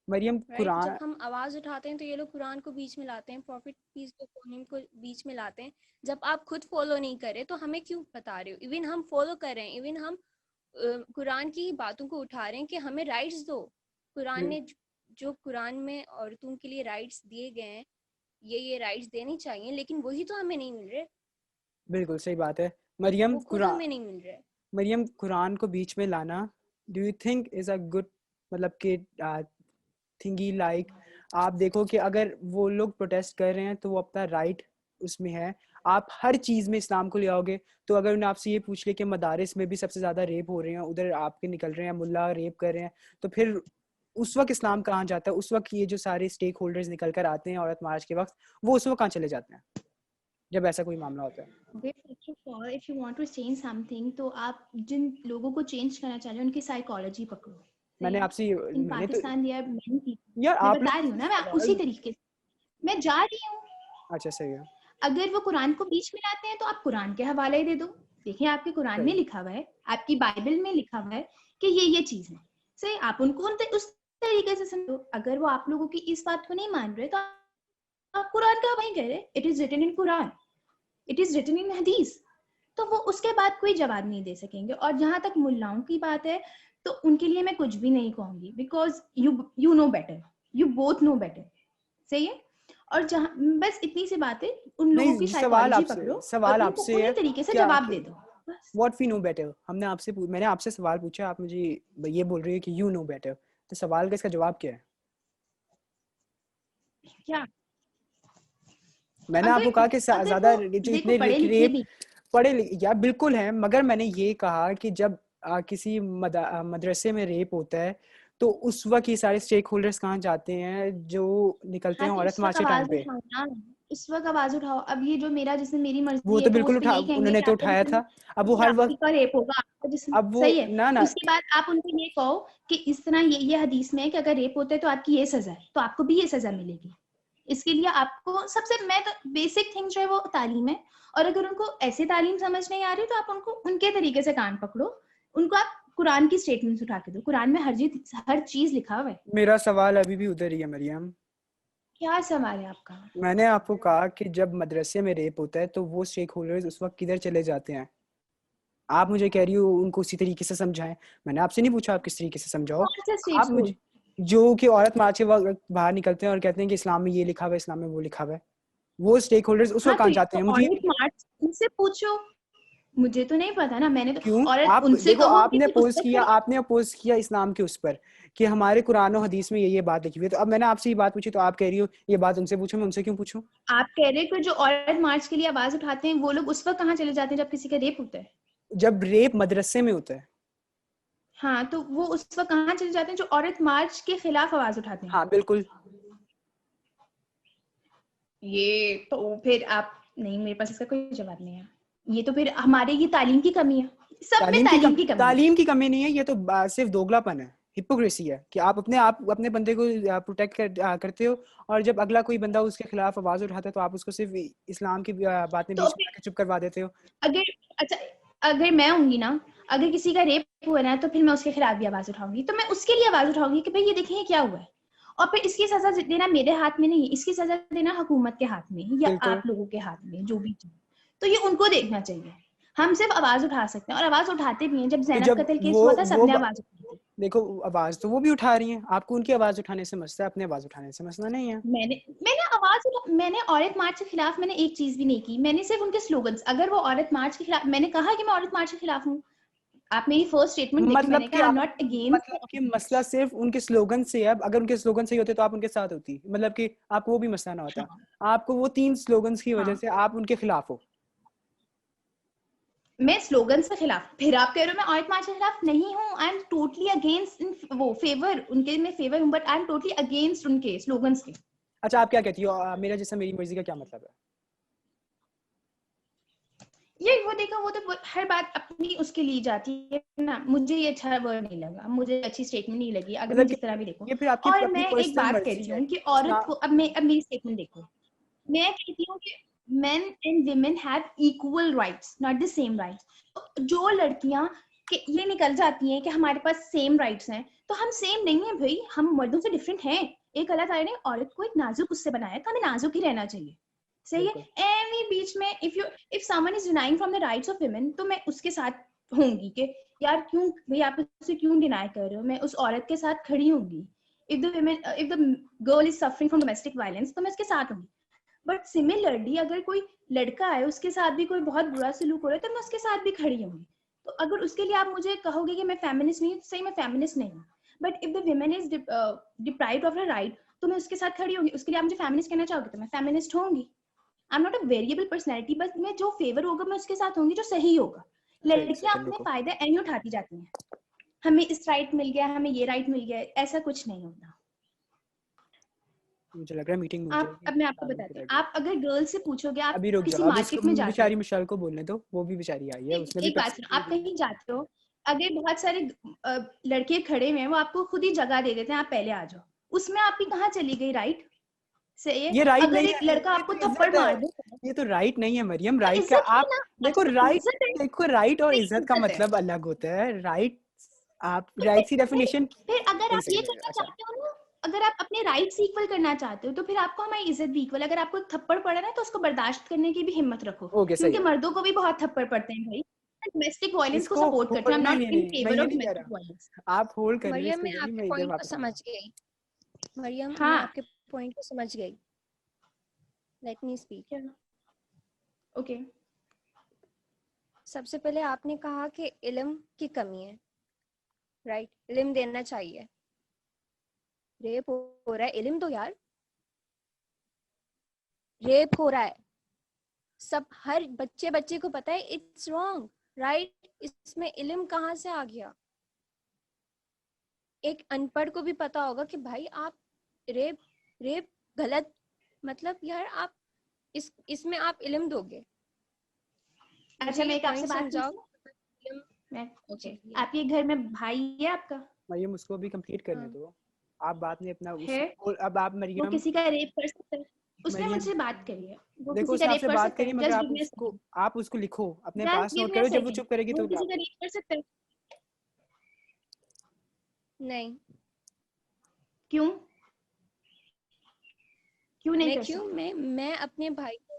मरियम राइट। कुरान जब हम आवाज उठाते हैं तो ये लोग कुरान को बीच में लाते हैं, प्रॉफिट पीस को बीच में लाते हैं। जब आप खुद फॉलो नहीं करे तो हमें क्यों बता रहे हो? इवन हम फॉलो कर रहे हैं, इवन हम कुरान की बातों को उठा रहे हैं कि हमें राइट्स दो। कुरान ने जो कुरान में औरतों के लिए राइट्स दिए गए हैं, ये राइट्स देनी चाहिए, लेकिन वही तो हमें नहीं मिल रहे। बिल्कुल सही बात है। मरियम वो खुद कुरान हमें नहीं मिल रहे। मरियम कुरान को बीच में लाना do you think is a good, मतलब कि थिंगी लाइक आप देखो कि अगर वो लोग प्रोटेस्ट कर रहे हैं तो वो अपना राइट उसमें है। आप हर चीज़ में इस्लाम को ले आओगे तो अगर उन्हें आपसे ये पूछ ले कि मदारिस में भी सबसे ज़्यादा रेप हो रहे हैं, उधर आपके निकल रहे हैं, मुल्ला रेप कर रहे हैं, तो फिर उस वक्त इस्लाम कहाँ जाता है? उस वक्त ये जो सारे स्टेक होल्डर्स निकल कर आते हैं औरत मार्च के वक्त, वो उस वक्त कहाँ चले जाते हैं जब ऐसा कोई मामला होता है? If you want to change something, तो आप जिन लोगों को चेंज करना चाह रहे हैं उनकी साइकोलॉजी पकड़ो। मैंने आपसे इन मैंने तो पाकिस्तान दिया यार मैं आप बता रही हूँ ना, मैं उसी तरीके से मैं जा रही हूँ। अच्छा सही है। अगर वो कुरान को बीच में लाते हैं तो आप कुरान के हवाले दे दो। देखिए आपके कुरान में लिखा हुआ है, आपकी बाइबल में लिखा हुआ है कि ये चीज है। सही, आप उनको उस तरीके से समझो। अगर वो आप लोगों की इस बात को नहीं मान रहे तो आप कुरान का वही कह रहे, it is written in Quran, it is written in Hadith, तो वो उसके बाद कोई जवाब नहीं दे सकेंगे। और जहां तक मुल्लाओं की बात है तो उनके लिए मैं कुछ भी नहीं कहूंगी, because you know better, you both know better. सही है। और जहां बस इतनी सी बात है, उन लोगों की नहीं, साइकोलॉजी पकड़ो और उनको है उन्हीं तरीके से क्या जवाब दे दो। बस। What we know better. मैंने आपसे सवाल पूछा, आप मुझे ये बोल रही है कि यू नो बेटर, तो सवाल का इसका जवाब क्या है? क्या मैंने आपको कहा कि अगर ज्यादा वो जो देखो इतने पढ़े लिखे भी, यार बिल्कुल है, मगर मैंने ये कहा कि जब किसी मदरसे में रेप होता है तो उस वक्त ये सारे स्टेक होल्डर्स कहाँ जाते हैं जो निकलते हाँ हैं तो औरत इस मार्च वक्त के टाइम आवाज पे? उठाओ ना, इस वक्त आवाज उठाओ। अब ये जो मेरा जिसमें मेरी वो मर्जी तो है तो बिल्कुल उस पे उठा, ये कहेंगे उन्होंने कि तो आपका उठाया जिस्म, था। अब वो हर वक्त, का रेप होगा, आपका जिस्म। अब वो सही है। ना उसके बाद आप उनको ये कहो कि इस तरह ये हदीस में है कि अगर रेप होता है तो आपकी ये सजा है, तो आपको भी ये सजा मिलेगी। इसके लिए आपको सबसे मैं तो बेसिक थिंग जो है वो तालीम है। और अगर उनको ऐसे तालीम समझ नहीं आ रही तो आप उनको उनके तरीके से कान पकड़ो, उनको आप कुरान की स्टेटमेंट्स उठा के दो। कुरान में हर चीज लिखा हुआ है। मेरा सवाल अभी भी उधर ही है मरियम। क्या सवाल है आपका? मैंने आपको कहा कि जब मदरसे में रेप होता है तो वो स्टेक होल्डर्स उस वक्त किधर चले जाते हैं? आप मुझे कह रही हो उनको उसी तरीके से समझाएं। मैंने आपसे नहीं पूछा आप किस तरीके से समझाओ। कौन सा स्टेट आप मुझे जो कि औरत मार्च के वक्त बाहर निकलते हैं और कहते हैं कि इस्लाम में ये लिखा हुआ है, इस्लाम में वो लिखा हुआ है, वो स्टेक होल्डर्स उस हाँ वक्त कहाँ तो जाते हैं? मुझे औरत मार्च उनसे पूछो, मुझे तो नहीं पता ना। मैंने तो क्यों? औरत आप उनसे देखो, कहो कि तुम उस पर खड़ी। आपने अपोज किया इस्लाम के उस पर कि हमारे कुरान और हदीस में ये बात लिखी हुई है, तो अब मैंने आपसे ये बात पूछी तो आप कह रही हो ये बात उनसे पूछो। मैं उनसे क्यों पूछूं? आप कह रहे हो कि जो औरत मार्च के लिए आवाज उठाते हैं वो लोग उस वक्त कहाँ चले जाते हैं जब किसी का रेप होता है? जब रेप मदरसे में होता है। हाँ तो वो उस वक्त कहाँ चले जाते हैं जो औरत मार्च के खिलाफ आवाज उठाते हैं? हाँ बिल्कुल। ये तो फिर आप नहीं, मेरे पास इसका कोई जवाब नहीं है। ये तो फिर हमारे ये तालीम की कमी है, सब में तालीम की कमी है। तालीम की कमी नहीं है, ये तो सिर्फ दोगलापन है, हिपोक्रेसी है कि आप अपने बंदे को प्रोटेक्ट करते हो और जब अगला कोई बंदा उसके खिलाफ आवाज उठाता है तो आप उसको सिर्फ इस्लाम की बातें तो बीच में आके चुप करवा देते हो। अगर अच्छा, अगर मैं होंगी ना, अगर किसी का रेप हुआ ना तो फिर मैं उसके खिलाफ भी आवाज उठाऊंगी। तो मैं उसके लिए आवाज उठाऊंगी कि भाई ये देखिए क्या हुआ है। और फिर इसकी सजा देना मेरे हाथ में नहीं है, इसकी सजा देना हुकूमत के हाथ में है या बिल्कुल। आप लोगों के हाथ में, जो भी। तो ये उनको देखना चाहिए। हम सिर्फ आवाज उठा सकते हैं और आवाज उठाते भी हैं। जब तो जैनब जब कत्ल केस वो हुआ था वो सबने आवाज उठाई थी। देखो आवाज तो वो भी उठा रही हैं, आपको उनकी आवाज उठाने से मसला है, अपनी आवाज उठाने से मसला नहीं है। मैंने औरत मार्च के खिलाफ मैंने एक चीज भी नहीं की। मैंने सिर्फ उनके स्लोगन्स, अगर वो औरत मार्च के खिलाफ, मैंने कहा कि मैं औरत मार्च के खिलाफ हूँ। आप मेरी फर्स्ट स्टेटमेंट देखें, मैंने कहा आई एम नॉट अगेंस्ट। मसला सिर्फ उनके स्लोगन से है। अगर उनके स्लोगन सही होते तो आप उनके साथ होती, मतलब कि आपको वो भी मसला ना होता। हाँ, आपको वो 3 स्लोगन्स की वजह हाँ, से आप उनके खिलाफ हो। मैं स्लोगन्स के खिलाफ, फिर आप कह रहे हो मैं औरत मार्च के खिलाफ नहीं हूँ। आई एम टोटली अगेंस्ट इन वो फेवर उनके, में फेवर हूँ, but I am totally against उनके स्लोगन्स के। अच्छा आप क्या कहती हो मेरा जैसा मेरी मर्जी का क्या मतलब है? ये वो देखो, वो तो हर बात अपनी उसके लिए जाती है ना। मुझे ये अच्छा वर्ड नहीं लगा, मुझे अच्छी स्टेटमेंट नहीं लगी, अगर मैं मतलब कि जिस तरह भी देखूं। ये फिर आपकी और अपनी मैं एक पर्सनल बात कह मर्जी रही है। हूँ कि औरत को, अब मेरी स्टेटमेंट देखो, मैं कहती हूँ कि men and women have equal rights, not the same rights। जो लड़कियां कि ये निकल जाती हैं कि हमारे पास सेम राइट्स हैं, तो हम सेम नहीं है भाई, हम मर्दों से डिफरेंट हैं। एक अल्लाह ताला ने औरत को एक नाजुक उससे बनाया तो हमें नाजुक ही रहना चाहिए, सही है। एनी बीच में if someone is denying from the rights of women, तो मैं उसके साथ होंगी कि यार क्यों भाई आप उसे क्यों डिनाई कर रहे हो, मैं उस औरत के साथ खड़ी होंगी। If the girl is suffering from domestic violence, तो मैं उसके साथ होंगी। बट सिमिलरली अगर कोई लड़का है, उसके साथ भी कोई बहुत बुरा सलूक हो रहा है, तो मैं उसके साथ भी खड़ी होंगी। तो अगर उसके लिए आप मुझे कहोगे कि मैं फेमिनिस्ट नहीं हूँ, सही मैं फेमिनिस्ट नहीं हूँ। But if the women is deprived of her right, तो मैं उसके साथ खड़ी होंगी। उसके लिए आप मुझे फेमिनिस्ट कहना चाहोगे तो मैं फेमिनिस्ट होंगी। I am not a variable personality, बस मैं जो फेवर होगा मैं उसके साथ होंगी जो सही होगा। लड़कियां अपने फायदे ऐसे उठाती जाती हैं, हमें इस राइट मिल गया, हमें ये राइट मिल गया, ऐसा कुछ नहीं होता। मुझे लग रहा है मीटिंग आप अब मैं आपको बताती हूँ, आप अगर गर्ल से पूछोगे, आप अभी रुक किसी जाओ, अब मार्केट में जाते बेचारी हो, मिशाल को बोलने दो, वो भी बेचारी आई है, उसने भी एक बात सुनो, आप कहीं जाते हो, अगर बहुत सारे लड़के खड़े हुए हैं, वो आपको खुद ही जगह दे देते हैं, आप पहले आ जाओ, उसमें आपकी कहाँ चली गई राइट? सही है। ये राइट अगर नहीं एक है, लड़का ये आपको तो थप्पड़ इज्जत मार है, दे, ये तो राइट नहीं है मरियम। तो राइट का इज्जत है आप ना, देखो, इज्जत है, देखो राइट और नहीं इज्जत का इज्जत है। मतलब अलग होता है। राइट, आप तो राइट की फिर डेफिनेशन फिर अगर एक आप ये सेकंड करना अच्छा, चाहते हो ना, अगर आप अपने राइट्स इक्वल करना चाहते हो, तो फिर आपको हमारी इज्जत भी इक्वल। अगर आपको एक थप्पड़ पड़ा ना, तो उसको बर्दाश्त करने की भी हिम्मत रखो, ओके सही क्योंकि है। मर्दों को भी बहुत थप्पड़ पड़ते हैं भाई। डोमेस्टिक वायलेंस को इसको सपोर्ट करते हैं, आई एम नहीं नॉट नहीं इन नहीं, मैं फेवर ये ऑफ नहीं कह डोमेस्टिक रहा, वायलेंस। आप होल्ड कर रहे मरियम, इसको, मैं जल्दी आपके मैं इधर पॉइंट को वापस समझ गई। मरियम, मैं हाँ, आपके पॉइंट को समझ गई। Let me speak. ओके। सबसे पहले आपने कहा कि इल्म की कमी है, राइट? इल्म देना चाहिए। रेप हो रहा है, इल्म दो यार। रेप हो रहा है, सब हर बच्चे को पता है इट्स रॉन्ग, राइट? इसमें इल्म कहाँ से आ गया? एक अनपढ़ को भी पता होगा कि भाई आप रेप रेप गलत, मतलब यार आप इसमें आप इल्म दोगे। अच्छा, मैं एक आपसे बात समझाओ। पूछूं? मैं ओके, आपके घर में भाई है आपका? मरियम उसको भी कंप्लीट करने दो, आप बात नहीं अपना है? अब आप वो मरियम, किसी का रेप कर सकता है? उसने मरियम मुझसे बात करी है, वो देखो किसी का उसने रेप आपसे कर बात सकता करी, है? मगर just give me a second, आप उसको लिखो, अपने जस्ट पास गिव नोट मी अ करो, जब वो सेकंड। चुप करेगी वो तो किसी आप। का रेप कर सकता है? नहीं। क्यों? क्यों नहीं मैं कर क्यों सकता? मैं अपने भाई को,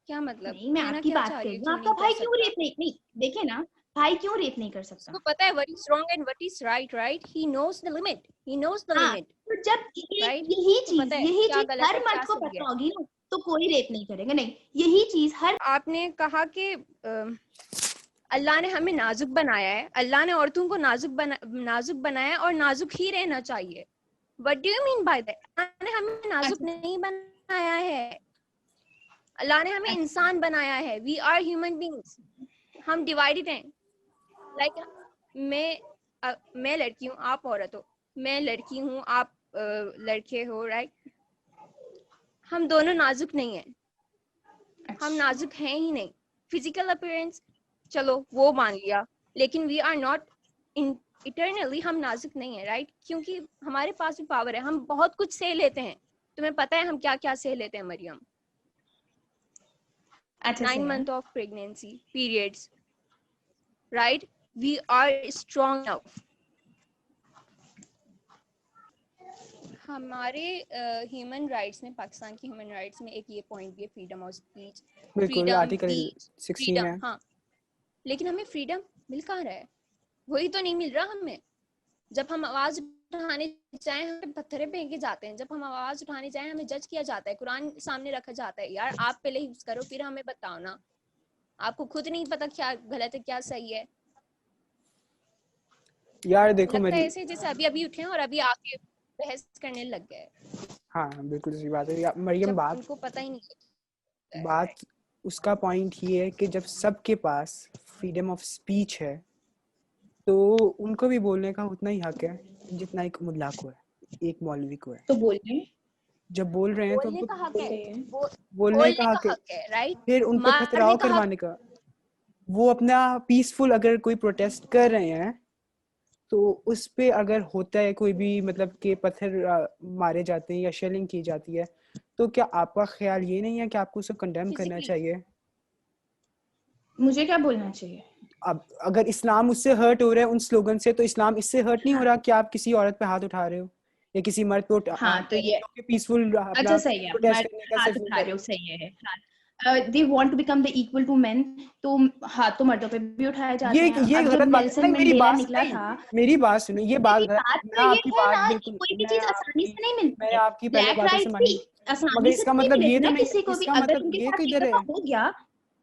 क्या मतलब नहीं, मैं कहना आपकी क्या बात चाह कर रही रही हूँ हूँ, क्यों आपका नहीं कर भाई क्यों सकता? रेप नहीं, नहीं देखिए ना, भाई क्यों रेप नहीं कर सकता? उसको पता है what is wrong and what is right, right? He knows the limit, he knows the हाँ, limit, तो जब right? यही उसको पता है क्या चीज गलत हर है क्या मर्द को सही है। पता होगी ना, तो कोई रेप नहीं करेगा। नहीं, यही चीज हर आपने कहा कि अल्लाह ने हमें नाजुक बनाया है, अल्लाह ने औरतों को नाजुक बनाया है और नाजुक ही रहना चाहिए। What do you mean by that? अल्लाह ने हमें नाजुक अच्छा, नहीं बनाया है, अल्लाह ने हमें इंसान बनाया है। We are human beings, हम डिवाइडेड हैं। लाइक मैं लड़की हूँ, आप औरत हो, मैं लड़की हूँ, आप लड़के हो, राइट? हम दोनों नाजुक नहीं हैं, हम नाजुक हैं ही नहीं। फिजिकल अपीयरेंस चलो वो मान लिया, लेकिन we are not in eternally, हम नाजुक नहीं है, राइट? क्योंकि हमारे पास भी पावर है, हम बहुत कुछ सह लेते हैं। तुम्हें पता है हम क्या क्या सह लेते हैं Maryam? 9 months of pregnancy, periods, right? We are strong enough. हमारे ह्यूमन राइट्स में, पाकिस्तान की ह्यूमन राइट्स में एक ये पॉइंट भी है, फ्रीडम ऑफ स्पीच, बिल्कुल फ्रीडम आर्टिकल 16 फ्रीडम, है। हाँ, लेकिन हमें फ्रीडम मिल कहाँ रहा है? वही तो नहीं मिल रहा हमें। जब हम आवाज उठाने जाए हमें पत्थरे फेंके जाते हैं, जब हम आवाज उठाने जाए हमें जज किया जाता है, कुरान सामने रखा जाता है। यार आप पहले यूज करो फिर हमें बताओ ना, आपको खुद नहीं पता क्या गलत है क्या सही है। यार देखो लगता है मेरी, ऐसे जैसे अभी अभी उठे हैं और अभी आके बहस करने लग गए, हाँ बिल्कुल सही बात है मरियम। जब बात उनको पता ही नहीं है। बात उसका पॉइंट ये है कि जब सबके पास फ्रीडम ऑफ स्पीच है तो उनको भी बोलने का उतना ही हक है जितना एक मुल्ला को है, एक मौलवी को है। तो बोलिए, जब बोल रहे हैं तो बोलने उनको का हक है, बोलने का हक है, राइट? फिर उन पे मारने पथराव का हक करवाने का। वो अपना पीसफुल अगर कोई प्रोटेस्ट कर रहे हैं तो उस पे अगर होता है कोई भी मतलब के पत्थर मारे जाते हैं या शेलिंग की जाती है, तो क्या आपका ख्याल ये नहीं है कि आपको उसे कंडेम करना फिजिकली चाहिए? मुझे क्या बोलना चाहिए? अब अगर इस्लाम उससे हर्ट हो रहा है उन स्लोगन से, तो इस्लाम इससे हर्ट नहीं हो रहा कि आप किसी औरत पे हाथ उठा रहे हो या किसी मर्द पे हाँ तो ये पीसफुल अच्छा अपना सही है, प्रोटेस्ट मर्द करने का हाथ सिर्फ उठा रहे हो, सही है हाँ। They want to become the equal to men, तो हाथ तो मर्दों पे भी उठाए जाते हैं। ये अब जब गलत बात है। नेल्सन नहीं, मंडेला निकला था, मेरी बात सुनो, ये बात मेरी बात मैं तो ये आपकी है बात ना कि बिल्कुल, कोई भी चीज आसानी से नहीं मिलती मैंने है। आपकी पहले ब्लैक बातों से राइट्स मानी, भी मगर आसानी से इसका तो नहीं मतलब ये मिलेगी तो ना नहीं, किसी को भी। इसका अगर मतलब उनके ये साथ तो ये इधर है, दफा हो गया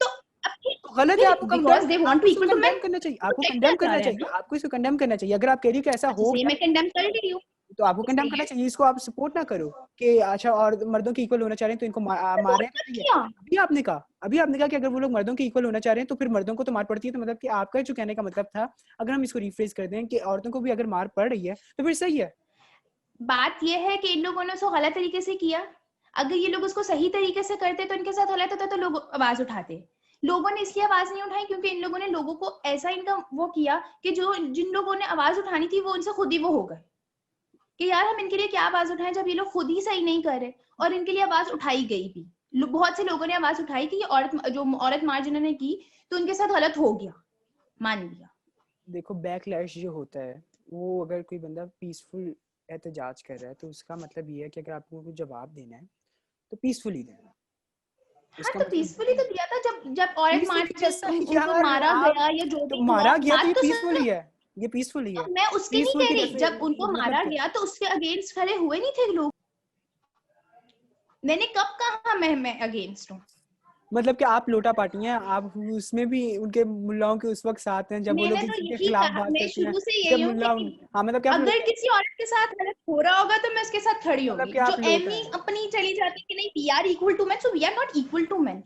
तो अब तो गलत है। फिर आपको because they want to equal to condemn man, करना चाहिए, तो क्या किया जा रहा है ना। आपको इसको कंडेम करना चाहिए। अगर आप कह रही हो कि ऐसा अच्छा हो सही, गया मैं कंडेम कर रही हूँ, तो आपको कंडेम सही करना है। चाहिए। इसको आप सपोर्ट ना करो कि अच्छा और मर्दों के इक्वल होना चाह रहे हैं तो इनको मारे सपोर्ट मत तो ये किया। अभी आपने कहा कि अगर वो लोग मर्दों के इक्वल होना चाह रहे हैं तो फिर मर्दों को तो मार पड़ती है। तो मतलब कि आपका जो कहने का मतलब था, अगर हम इसको रिफ्रेज कर दें कि औरतों को भी अगर मार पड़ रही है तो फिर सही है। बात ये है कि इन लोगों ने उसको गलत तरीके से किया। अगर ये लोग उसको सही तरीके से करते तो इनके साथ गलत होता तो लोग आवाज उठाते। लोगों ने इसलिए आवाज नहीं उठाई क्योंकि इन लोगों ने लोगों को ऐसा इनका वो किया कि जो जिन लोगों ने आवाज उठानी थी वो उनसे खुद ही वो हो गए कि यार हम इनके लिए क्या आवाज उठाएं जब ये लोग खुद ही सही नहीं कर रहे। और इनके लिए आवाज उठाई गई भी। बहुत से लोगों ने आवाज उठाई कि ये औरत मार जिन्होंने की तो उनके साथ गलत हो गया, मान लिया। देखो बैकलैश जो होता है, वो अगर कोई बंदा पीसफुल एहतजाज कर रहा है तो उसका मतलब ये है कि अगर आपको कुछ जवाब देना है तो पीसफुली देना। हाँ इसका तो मतलब पीसफुली तो दिया था। जब जब औरत पीसफुली मार्चेस कैसा उनको यार, मारा आप गया या जो तो भी हुआ, मारा गया तो बात ये तो पीसफुल सुनो। ही है, ये पीसफुल ही है। तो मैं उसके नहीं पीसफुल कह की रही, जब उनको मतलब मारा क्या गया तो उसके अगेंस्ट खड़े हुए नहीं थे लोग। मैंने कब कहा मैं अगेंस्ट हूँ? मतलब कि आप लोटा पार्टी हैं, आप उसमें भी उनके मुल्लाओं के उस वक्त साथ हैं जब वो लोग मैंने तो इनके यही खिलाफ कहा, बात मैं करते हैं, शुरू से जब यही हूँ मुल्ला कि हाँ मतलब कि आप अगर किसी औरत के साथ गलत हो रहा होगा तो मैं उसके साथ खड़ी मतलब होंगी। कि जो आप लोटा एमी हैं। अपनी चली जाती है कि नहीं we are equal to man, so we are not equal to man.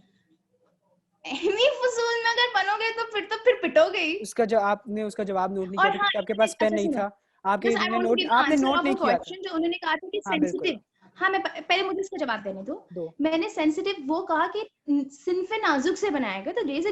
Amy फजूल में अगर बनोगे तो फिर पिटोगे ही। उसका जवाब नोट नहीं किया और था हाँ, क्योंकि आपके पास पेन अच्छा नहीं सुनो, था। Just I want to give आपने आंसर नोट ऑफ नहीं अ किया था। क्वेश्चन जो उन्होंने कहा था कि हाँ बिल्कुल। सेंसिटिव। हाँ मैं पहले मुझे इसका जवाब देने दो। दो। मैंने सेंसिटिव वो कहा कि सिन्फ नाजुक से बनाया गया, तो there is a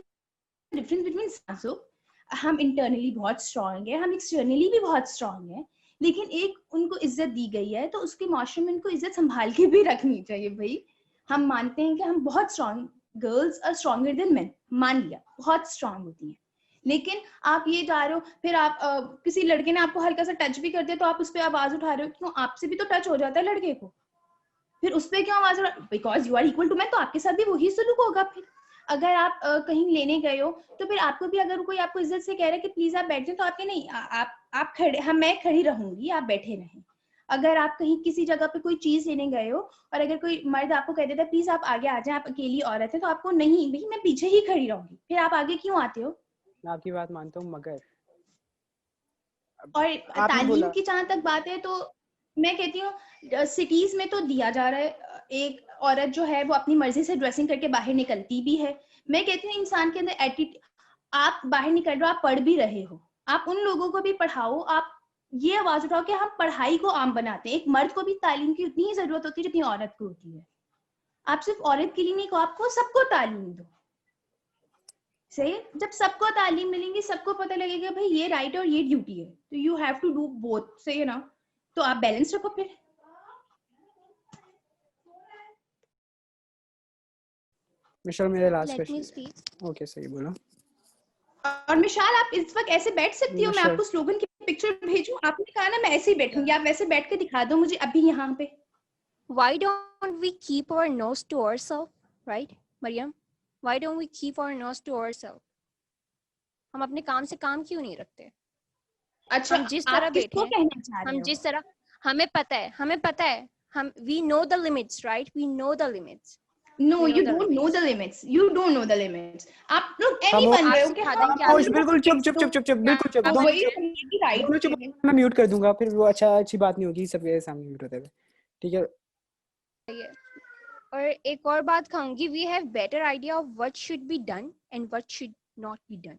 difference between नाजुक। हम इंटरनली बहुत स्ट्रांग है, हम एक्सटर्नली भी बहुत स्ट्रांग है, लेकिन एक उनको इज्जत दी गई है तो उसके माशरे में उनको इज्जत संभाल के भी रखनी चाहिए भाई। हम मानते हैं कि हम बहुत strong, girls are stronger than men, मान लिया बहुत स्ट्रांग होती हैं, लेकिन आप ये जा रहे हो फिर आप किसी लड़के ने आपको हल्का सा टच भी कर दिया तो आप उस पर आवाज उठा रहे हो। क्यों? आपसे भी तो टच हो जाता है लड़के को, फिर उस पर क्यों आवाज? Because you are equal to man, तो आपके साथ भी वही सलूक होगा। फिर अगर आप कहीं लेने गए हो तो फिर आपको भी, अगर कोई आपको इज्जत से कह रहा है कि प्लीज आप बैठ जाए, तो आपके नहीं, आप खड़े, हम मैं खड़ी रहूंगी, आप बैठे रहें। अगर आप कहीं किसी जगह पे कोई चीज लेने गए हो और अगर कोई मर्द आपको कह देता है प्लीज आप आगे आ जाए, आप अकेली औरत है, तो आपको नहीं भाई मैं पीछे ही खड़ी रहूंगी, फिर आप आगे क्यों आते हो? मैं आपकी बात मानता हूँ, मगर और आपने तालीम बोला की जहां तक बात है तो मैं कहती हूँ सिटीज में तो दिया जा रहा है, एक औरत जो है वो अपनी मर्जी से ड्रेसिंग करके बाहर निकलती भी है। मैं कहती हूँ इंसान के अंदर एटीट्यूड, आप बाहर निकल रहे हो, आप पढ़ भी रहे हो, आप उन लोगों को भी पढ़ाओ, आप ये आवाज उठाओ कि हम पढ़ाई को आम बनाते हैं। एक मर्द को भी तालीम की उतनी ही जरूरत होती है जितनी औरत को होती है। आप सिर्फ औरत के लिए नहीं को, आपको सबको तालीम दो। सही, जब सबको तालीम मिलेंगी, सबको पता लगेगा भाई ये राइट और ये ड्यूटी है, तो you have to do both, सही है ना? तो आप बैलेंस रखो फिर। मिशेल, मेरा last let me question. Speak. Okay सही बोलो। और मिशाल आप इस वक्त ऐसे बैठ सकती हो, मैं मिशेल, आपको स्लोगन की पिक्चर भेजूं? आपने कहा ना मैं ऐसे ही बैठूंगी, आप वैसे बैठ के दिखा दो मुझे अभी यहाँ पे। Why don't we keep our nose to ourselves, right, Mariam? Why don't we keep our nose to ourselves? हम अपने काम से काम क्यों नहीं रखते? अच्छा, हम जिस तरह आप बैठे किसको हैं, कहना चाह रहे हम हो? जिस तरह, हमें पता है, हम we know the limits, right? We know the limits. No We know you the don't know limits. The limits, you don't know the limits. आप लोग एमी खामोश, बन आप रहे हो कि सिखा हाँ दें क्या खामोश, limits बिल्कुल चुप चुप तो चुप चुप चुप, बिल्कुल चुप। क्या वही limits है? मेरी राइट दोनों चुप। है। मैं म्यूट कर दूंगा, फिर वो अच्छी बात नहीं होगी सबके सामने म्यूट होते हुए। ठीक है। और एक और बात कहूंगी, we have better idea of what should be done and what should not be done.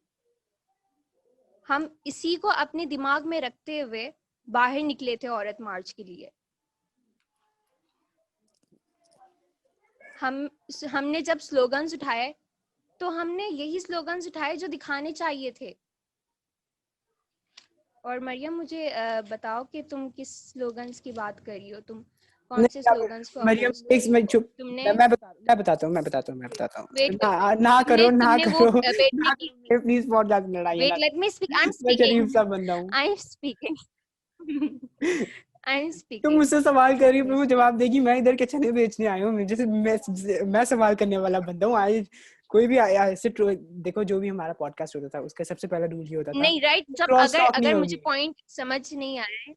हम इसी को अपने दिमाग में रखते हुए बाहर निकले थे औरत मार्च के लिए। हमने जब स्लोगन्स उठाए तो हमने यही स्लोगन्स उठाए जो दिखाने चाहिए थे। और मरियम मुझे बताओ कि तुम किस स्लोगन्स की बात कर रही हो, तुम कौन नहीं से अब स्लोगन्स को मरियम अपोज कर रही मैं हो चुप तुमने? मैं बताता हूँ वेट वेट ना ना तुमने करो ना तुमने वो करो वेट ना वेट करो प्लीज पॉडकास्ट में लड़ाई वेट ना let me speak, I am मैं शरीफ स्पीकिंग, सा बंदा हूँ I am speaking, I am तुम स्पीकिंग, मुझसे सवाल कर रही हो लेट मी फिर वो स्पीक। जवाब देगी मैं इधर के चने बेचने आया हूँ जैसे मैं सवाल करने वाला बंदा हूँ आई कोई भी ऐसे देखो जो भी हमारा पॉडकास्ट होता था उसका सबसे पहला रूल ये होता था नहीं राइट, जब क्रॉस अगर टॉक नहीं अगर मुझे होगी पॉइंट समझ नहीं आया है,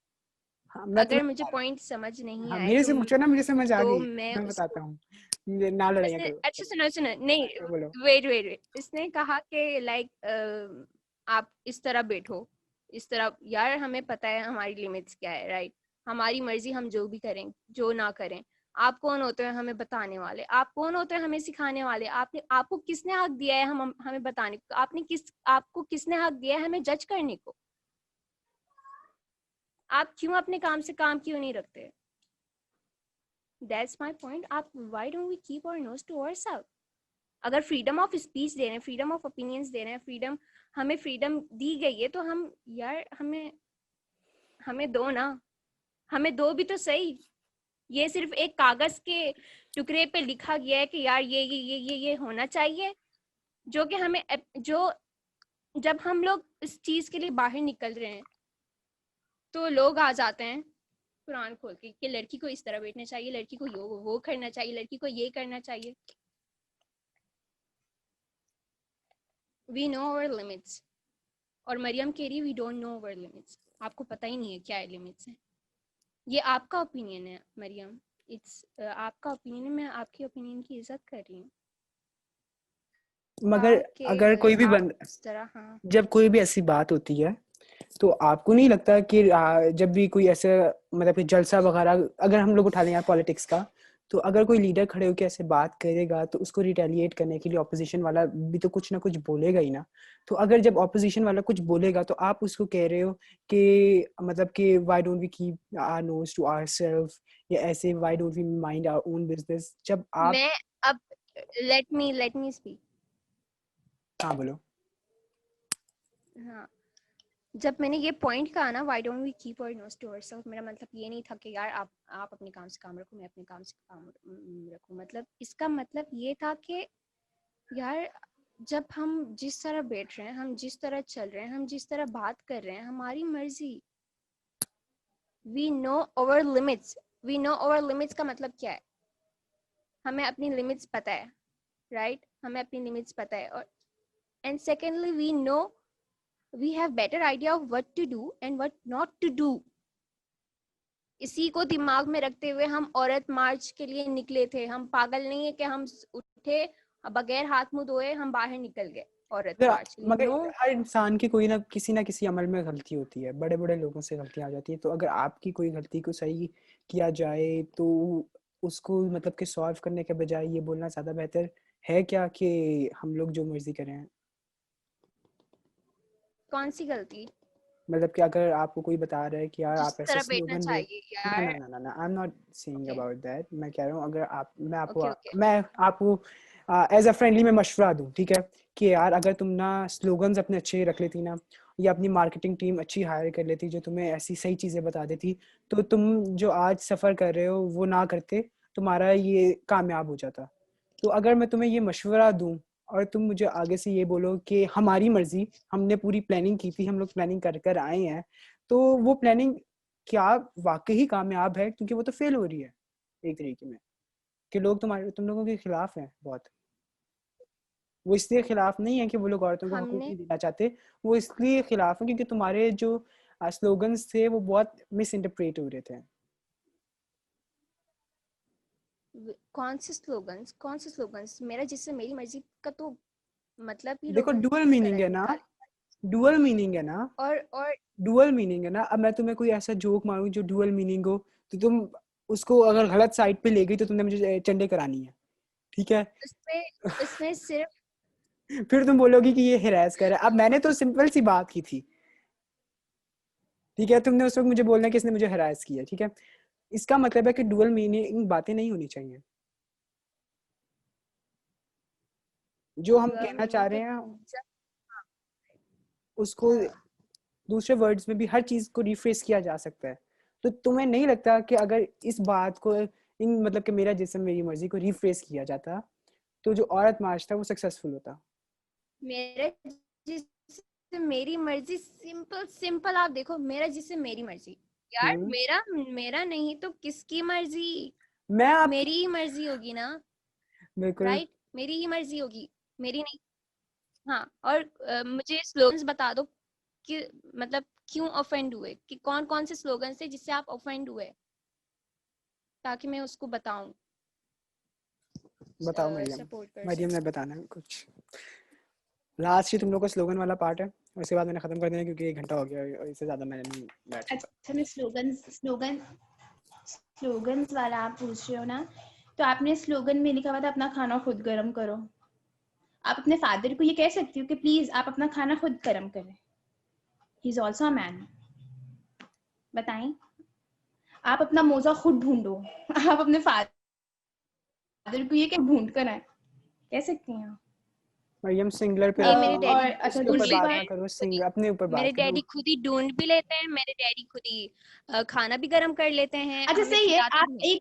हाँ मैं अगर तुम्हें मुझे बता रहा पॉइंट समझ हूँ नहीं हाँ आए मेरे से पूछो ना मुझे समझ आ तो गई मैं मैं बताता उसको हूँ ना लड़ाइयाँ इसने, करो अच्छा सुनो सुनो, नहीं बोलो वेट वेट वेट, इसने कहा कि लाइक आप इस तरह बैठो, इस तरह, यार हमें पता है हमारी लिमिट्स क्या है, राइट? हमारी मर्जी, हम जो भी करें जो ना करें। आप कौन होते हैं हमें बताने वाले? आप कौन होते हैं हमें सिखाने वाले? आपने, आपको किसने हक दिया है हम हमें बताने को? आपको किसने हक दिया है हमें जज करने को? आप क्यों अपने काम से काम क्यों नहीं रखते? That's my point. आप why don't we keep our nose to ourself? अगर फ्रीडम ऑफ स्पीच दे रहे हैं, फ्रीडम ऑफ ओपिनियंस दे रहे हैं, फ्रीडम, हमें फ्रीडम दी गई है तो हम, यार हमें हमें दो ना, हमें दो भी तो सही। ये सिर्फ एक कागज के टुकड़े पे लिखा गया है कि यार ये होना चाहिए, जो कि हमें, जो, जब हम लोग इस चीज के लिए बाहर निकल रहे हैं तो लोग आ जाते हैं कुरान खोल के कि लड़की को इस तरह बैठना चाहिए, लड़की को वो करना चाहिए, लड़की को ये करना चाहिए। We know our limits. और मरियम कह रही है we don't know our limits. आपको पता ही नहीं है क्या लिमिट्स हैं। ये आपका ओपिनियन है मरियम, इट्स आपका ओपिनियन है, मैं आपकी ओपिनियन की इज्जत कर रही हूँ। मगर अगर कोई भी आप बंद इस तरह, हाँ जब कोई भी ऐसी बात होती है तो आपको नहीं लगता कि जब भी कोई ऐसे मतलब कि जलसा वगैरह अगर हम लोग उठा लें यार पॉलिटिक्स का तो अगर कोई लीडर खड़े होकर ऐसे बात करेगा तो उसको रिटेलिएट करने के लिए ऑपोजिशन वाला भी तो कुछ ना कुछ बोलेगा ही ना। तो अगर जब ऑपोजिशन वाला कुछ बोलेगा तो आप उसको कह रहे हो कि मतलब कि why don't we keep our nose to ourself या ऐसे why don't we mind our own business जब आप मैं अब, लेट मी स्पीक। हाँ बोलो हाँ, जब मैंने ये पॉइंट कहा ना, why don't we keep our nose to ourself, मेरा मतलब ये नहीं था कि यार आप अपने काम से काम रखो, मैं अपने काम से काम रखूं। मतलब इसका मतलब ये था कि यार जब हम जिस तरह बैठ रहे हैं, हम जिस तरह चल रहे हैं, हम जिस तरह बात कर रहे हैं, हमारी मर्जी। We know our limits. We know our limits का मतलब क्या है? हमें अपनी लिमिट्स पता है, राइट? हमें अपनी लिमिट्स पता है। और and secondly we know, we have better idea of what to do and what not to do. इसी को दिमाग में रखते हुए हम औरत मार्च के लिए निकले थे। हम पागल नहीं है कि हम उठे बगैर हाथ मुंह धोए हम बाहर निकल गए औरत मगर मार्च के लिए। मगर नो, हर इंसान की कोई ना किसी अमल में गलती होती है बड़े बड़े लोगों से गलतियां आ जाती है तो अगर आपकी कोई गलती को सही किया जाए तो उसको मतलब कि सॉल्व करने के बजाय ये बोलना ज़्यादा बेहतर है क्या कि हम लोग जो मर्जी करें। कौन सी गलती? मतलब कि अगर आपको कोई बता रहा है कि यार जिस आप ऐसे तरह बैठना स्लोगन दो चाहिए ना यार। ना ना ना ना I am not saying okay about that मैं कह रहा हूँ अगर आप ओके ओके। मैं आपको एज अ फ्रेंडली में मशवरा दूँ ठीक है कि यार अगर तुम ना स्लोगन्स अपने अच्छे रख लेती ना या अपनी मार्केटिंग टीम अच्छी हायर कर लेती जो तुम्हें ऐसी सही चीज़ें बता देती तो तुम जो आज सफ़र कर रहे हो वो ना करते तुम्हारा ये कामयाब हो जाता। तो अगर मैं तुम्हें ये मशवरा दूँ और तुम मुझे आगे से ये बोलो कि हमारी मर्जी हमने पूरी प्लानिंग की थी हम लोग प्लानिंग कर कर आए हैं तो वो प्लानिंग क्या वाकई कामयाब है क्योंकि वो तो फेल हो रही है एक तरीके में कि लोग तुम लोगों के खिलाफ हैं बहुत। वो इसलिए खिलाफ नहीं है कि वो लोग औरतों को हकूक हमने, नहीं देना चाहते वो इसलिए खिलाफ है क्योंकि तुम्हारे जो स्लोगन्स थे वो बहुत मिस इंटरप्रेट हो रहे थे। कौन से स्लोगन्स? मेरा जिससे मेरी मर्जी का तो मतलब ही देखो लोग डुअल इस मीनिंग तरह है ना निकाले। डुअल मीनिंग है ना और डुअल मीनिंग है ना। अब मैं तुम्हें कोई ऐसा जोक मारूं जो डुअल मीनिंग हो तो तुम उसको अगर गलत साइड पे ले गई तो तुमने मुझे चंडे करानी है ठीक है। उसमें उसमें सिर्फ, फिर तुम बोलोगी कि ये हिरास कर रहा है। अब मैंने तो सिंपल सी बात की थी ठीक है तुमने उस वक्त मुझे बोलना कि इसने मुझे हरास किया ठीक है। इसका मतलब है कि डुअल मीनिंग बातें नहीं होनी चाहिए। जो हम कहना चाह मीनिंग रहे के हैं जब, उसको अच्छा दूसरे वर्ड्स में भी हर चीज को रिफ्रेस किया जा सकता है। तो तुम्हें नहीं लगता कि अगर इस बात को इन मतलब कि मेरा जिस्म मेरी मर्जी को रिफ्रेस किया जाता तो जो औरत मार्च था वो सक्सेसफुल होता? मेरा जिससे मेरी मर्जी, सिंपल सिंपल आप देखो, मेरा जिससे मेरी मर्जी यार, मेरा मेरा नहीं तो किसकी मर्जी? मैं आप मेरी ही मर्जी होगी ना, बिल्कुल राइट? मेरी ही मर्जी होगी, मेरी नहीं। हाँ, और मुझे स्लोगन्स बता दो कि मतलब क्यों ऑफेंड हुए, कि कौन कौन से स्लोगन्स थे जिससे आप ऑफेंड हुए, ताकि मैं उसको बताऊं, बताओ मरियम। सपोर्ट कर मरियम ने सकूं। बताना है कुछ। लास्ट ही तुम लोग का स्लोगन वाला पार्ट है, उसके बाद मैंने खत्म कर देना क्योंकि 1 घंटा हो गया और इससे ज्यादा मैंने नहीं बैठ सकता। अच्छा, मैं स्लोगन्स वाला आप पूछ रहे हो ना, तो आपने स्लोगन में लिखा हुआ था अपना खाना खुद गर्म करो। आप अपने फादर को ये कह सकती हो कि प्लीज आप अपना खाना खुद गर्म करें, he is also a man. बताएं, आप अपना मोजा खुद ढूंढो, आप अपने फादर को ये क्या ढूंढ कर आए, कह सकती हैं आप। मरियम सिंगुलर पे नहीं, रखो, मेरे डैडी और अच्छा, उसके ऊपर ढूंढ दूसरी बात लेते ना हैं बात, करो, खुद ही। अपने ऊपर मेरे बात डैडी करो। खुद ही ढूंढ भी लेते हैं, मेरे डैडी खुद ही खाना भी गर्म कर लेते हैं, अच्छा हमें सही है। खिलाते भी हैं।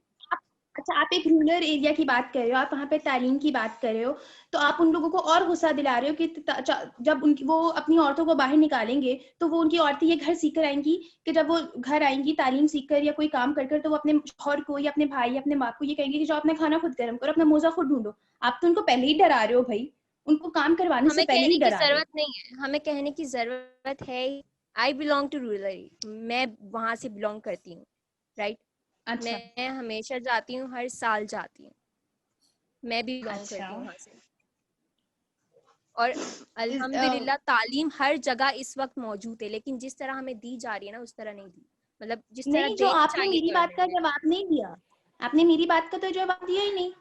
अच्छा, आप एक रूरल एरिया की बात कर रहे हो, आप वहाँ पे तालीम की बात कर रहे हो, तो आप उन लोगों को और गुस्सा दिला रहे हो कि जब उनकी वो अपनी औरतों को बाहर निकालेंगे तो वो उनकी औरतें ये घर सीख कर आएंगी कि जब वो घर आएंगी तालीम सीख कर या कोई काम कर कर, तो वो अपने शौहर को या अपने भाई या अपने बाप को ये कहेंगे कि जो अपना खाना खुद गर्म करो, अपना मोजा खुद ढूंढो। आप तो उनको पहले ही डरा रहे हो भाई, उनको काम करवाने से हमें पहले ही कहने की डरा रहे हो। जरूरत नहीं है, हमें कहने की जरूरत है। आई बिलोंग टू रूरल, मैं वहां से बिलोंग करती हूँ, राइट? अच्छा मैं हमेशा जाती हूँ, हर साल जाती हूँ, मैं भी बिलोंग अच्छा। करती हूँ वहां से। और अल्हम्दुलिल्लाह तालीम हर जगह इस वक्त मौजूद है, लेकिन जिस तरह हमें दी जा रही है ना, उस तरह नहीं दी, मतलब जिस तरह नहीं, जो देनी आपने चाहिए मेरी बात का गवर्नमेंट ने। जवाब नहीं दिया, आपने मेरी बात का तो जवाब दिया ही नहीं।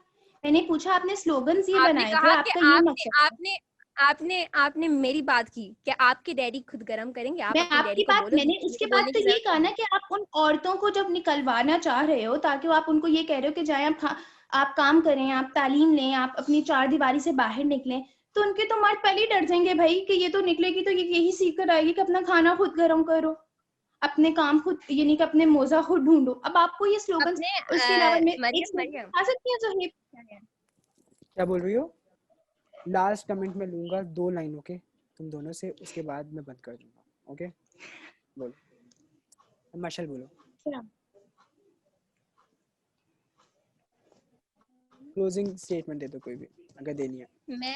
मैंने पूछा, आपने स्लोगन्स ये आपने बनाए थे, कहा कि आपका ये आपने मकसद था। आपने आपने आपने मेरी बात की कि आपके डैडी खुद गरम करेंगे, आप मैं अपने आपकी डैडी को बात, बोलो, मैंने दूसरे उसके को बाद बोलने तो की ये जरूरत कहा नहीं ना है। कि आप उन औरतों को जब निकलवाना चाह रहे हो, ताकि आप उनको ये कह रहे हो कि जाए आप काम करें, आप तालीम लें, आप अपनी चार दीवारी से बाहर निकलें, तो उनके तो मर्द पहले ही डर जाएंगे भाई कि ये तो निकलेगी तो ये यही सीख कर आएगी कि अपना खाना खुद गर्म करो, अपने काम खुद, यानी कि अपने मोजा खुद ढूंढो। अब आपको ये स्लोगन, अपने उसके अलावा मैं एक मरियम स्लोगन मरियम बता सकती हूँ जो क्या बोल रही हो? लास्ट कमेंट में लूंगा 2 लाइनों के तुम दोनों से, उसके बाद मैं बंद कर दूंगा। ओके, बोलो मार्शल, बोलो, क्लोजिंग स्टेटमेंट दे दो कोई भी अगर देनी है। मैं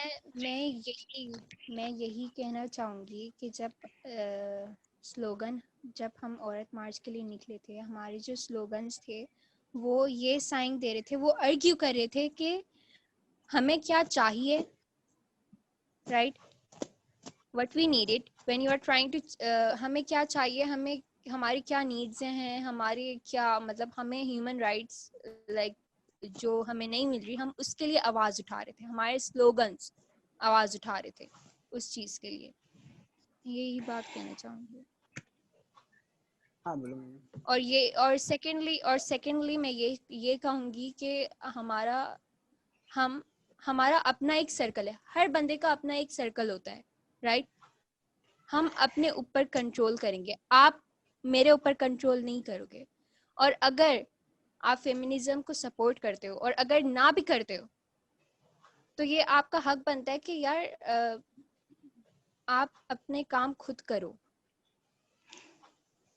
यही कहना चाहूँगी कि जब हम औरत मार्च के लिए निकले थे, हमारे जो स्लोगन्स थे वो ये साइन दे रहे थे, वो आर्ग्यू कर रहे थे कि हमें क्या चाहिए, right? What we needed when you are trying to, हमें क्या चाहिए, हमें हमारी क्या नीड्स हैं, हमारे क्या मतलब हमें ह्यूमन राइट्स लाइक जो हमें नहीं मिल रही, हम उसके लिए आवाज उठा रहे थे, हमारे स्लोगन्स आवाज उठा रहे थे उस चीज के लिए। यही बात कहना चाहूंगी। हाँ बोलो। और सेकेंडली मैं ये कहूंगी कि हमारा अपना एक सर्कल है, हर बंदे का अपना एक सर्कल होता है, राइट? हम अपने ऊपर कंट्रोल करेंगे, आप मेरे ऊपर कंट्रोल नहीं करोगे। और अगर आप फेमिनिज्म को सपोर्ट करते हो और अगर ना भी करते हो, तो ये आपका हक बनता है कि यार आप अपने काम खुद करो।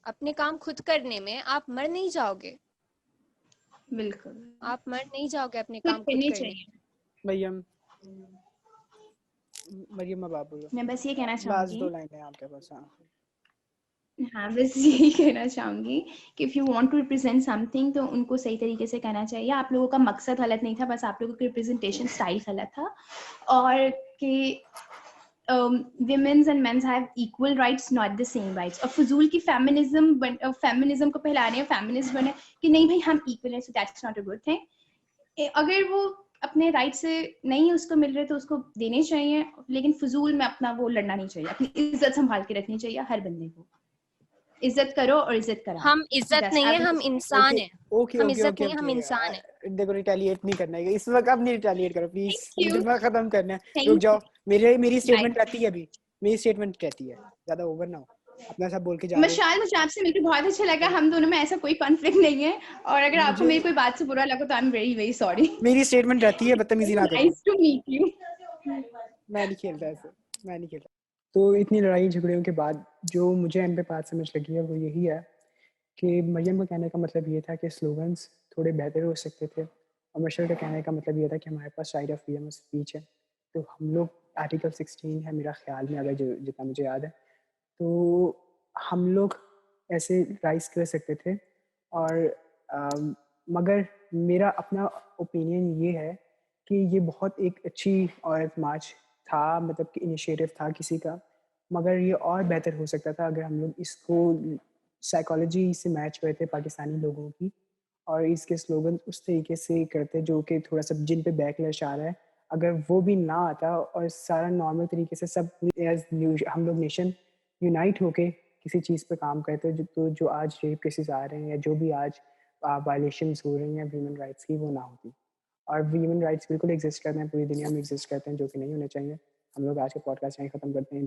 अपने काम खुद करने में आप मर नहीं जाओगे, बिल्कुल आप मर नहीं जाओगे अपने खुद काम खुद करनी करने चाहिए। में। मरियम, मरियम अब आप बोलो, मैं बस ये कहना लास्ट 2 चाहूंगी, लाइन है आपके पास। हाँ बस यही कहना चाहूंगी कि if you want to represent something तो उनको सही तरीके से कहना चाहिए। आप लोगों का मकसद गलत नहीं था, बस आप लोगों का रिप्रेजेंटेशन स्टाइल गलत था। और कि women's and men's have equal rights, not the same rights। और फजूल की फेमिनिज्म को फैला रहे हैं, फेमिनिस्ट बने कि नहीं भाई हम इक्वल हैं, so that's not a good thing। अगर वो अपने राइट से नहीं उसको मिल रहे तो उसको देने चाहिए, लेकिन फजूल में अपना वो लड़ना नहीं चाहिए। अपनी इज्जत संभाल के रखनी चाहिए। हर बंदे को इज्जत करो और इज्जत कराओ। हम इज्जत नहीं है, हम इंसान हैं। ओके हम ओके इज्जत ओके नहीं है, हम ओके इंसान हैं। देखो रिटेलिएट नहीं करना है इस वक्त, अब नहीं रिटेलिएट करो प्लीज, Thank you, मुझे खत्म करना है। रुक thank जाओ, you, मेरी bye। स्टेटमेंट रहती है अभी, मेरी स्टेटमेंट कहती है, ज्यादा ओवर ना हो। अपना सब बोल के जा रहे हो। मशाल, मुझे आपसे मिलकर बहुत अच्छा लगा। हम दोनों में ऐसा कोई कॉन्फ्लिक्ट नहीं है, और अगर आपको मुझे मेरी कोई बात से बुरा लगा तो I am very very sorry. मेरी स्टेटमेंट रहती है बदतमीजी ना करो। Nice to meet you. मैं नहीं खेलता ऐसे, मैं नहीं खेलता। तो इतनी लड़ाई झगड़ों के बाद जो मुझे एम पे बात समझ लगी है वो यही है कि मरियम का कहने का मतलब ये था कि स्लोगन्स थोड़े बेहतर हो सकते थे, और मशर का कहने का मतलब ये था कि हमारे पास right of freedom of speech है। तो हम लोग आर्टिकल 16 है मेरा ख्याल में, अगर जितना मुझे याद है, तो हम लोग ऐसे राइज कर सकते थे। और मगर मेरा अपना ओपिनियन ये है कि ये बहुत एक अच्छी औरत मार्च था, मतलब कि इनिशिएटिव था किसी का, मगर ये और बेहतर हो सकता था अगर हम लोग इसको साइकोलॉजी से मैच करते पाकिस्तानी लोगों की, और इसके स्लोगन उस तरीके से करते जो कि थोड़ा सा जिन पे बैकलैश आ रहा है, अगर वो भी ना आता और सारा नॉर्मल तरीके से सब एज हम लोग नेशन यूनाइट होके किसी चीज़ पे काम करते जो आज रेप केसेस आ रहे हैं या जो भी आज वायलेशंस हो रही हैं ह्यूमन राइट्स की, वो ना होती। और ह्यूमन राइट्स बिल्कुल एग्जिस्ट करते हैं, पूरी दुनिया में एग्जिस्ट करते हैं, जो कि नहीं होने चाहिए। हम लोग आज के पॉडकास्ट यहीं ख़त्म करते हैं।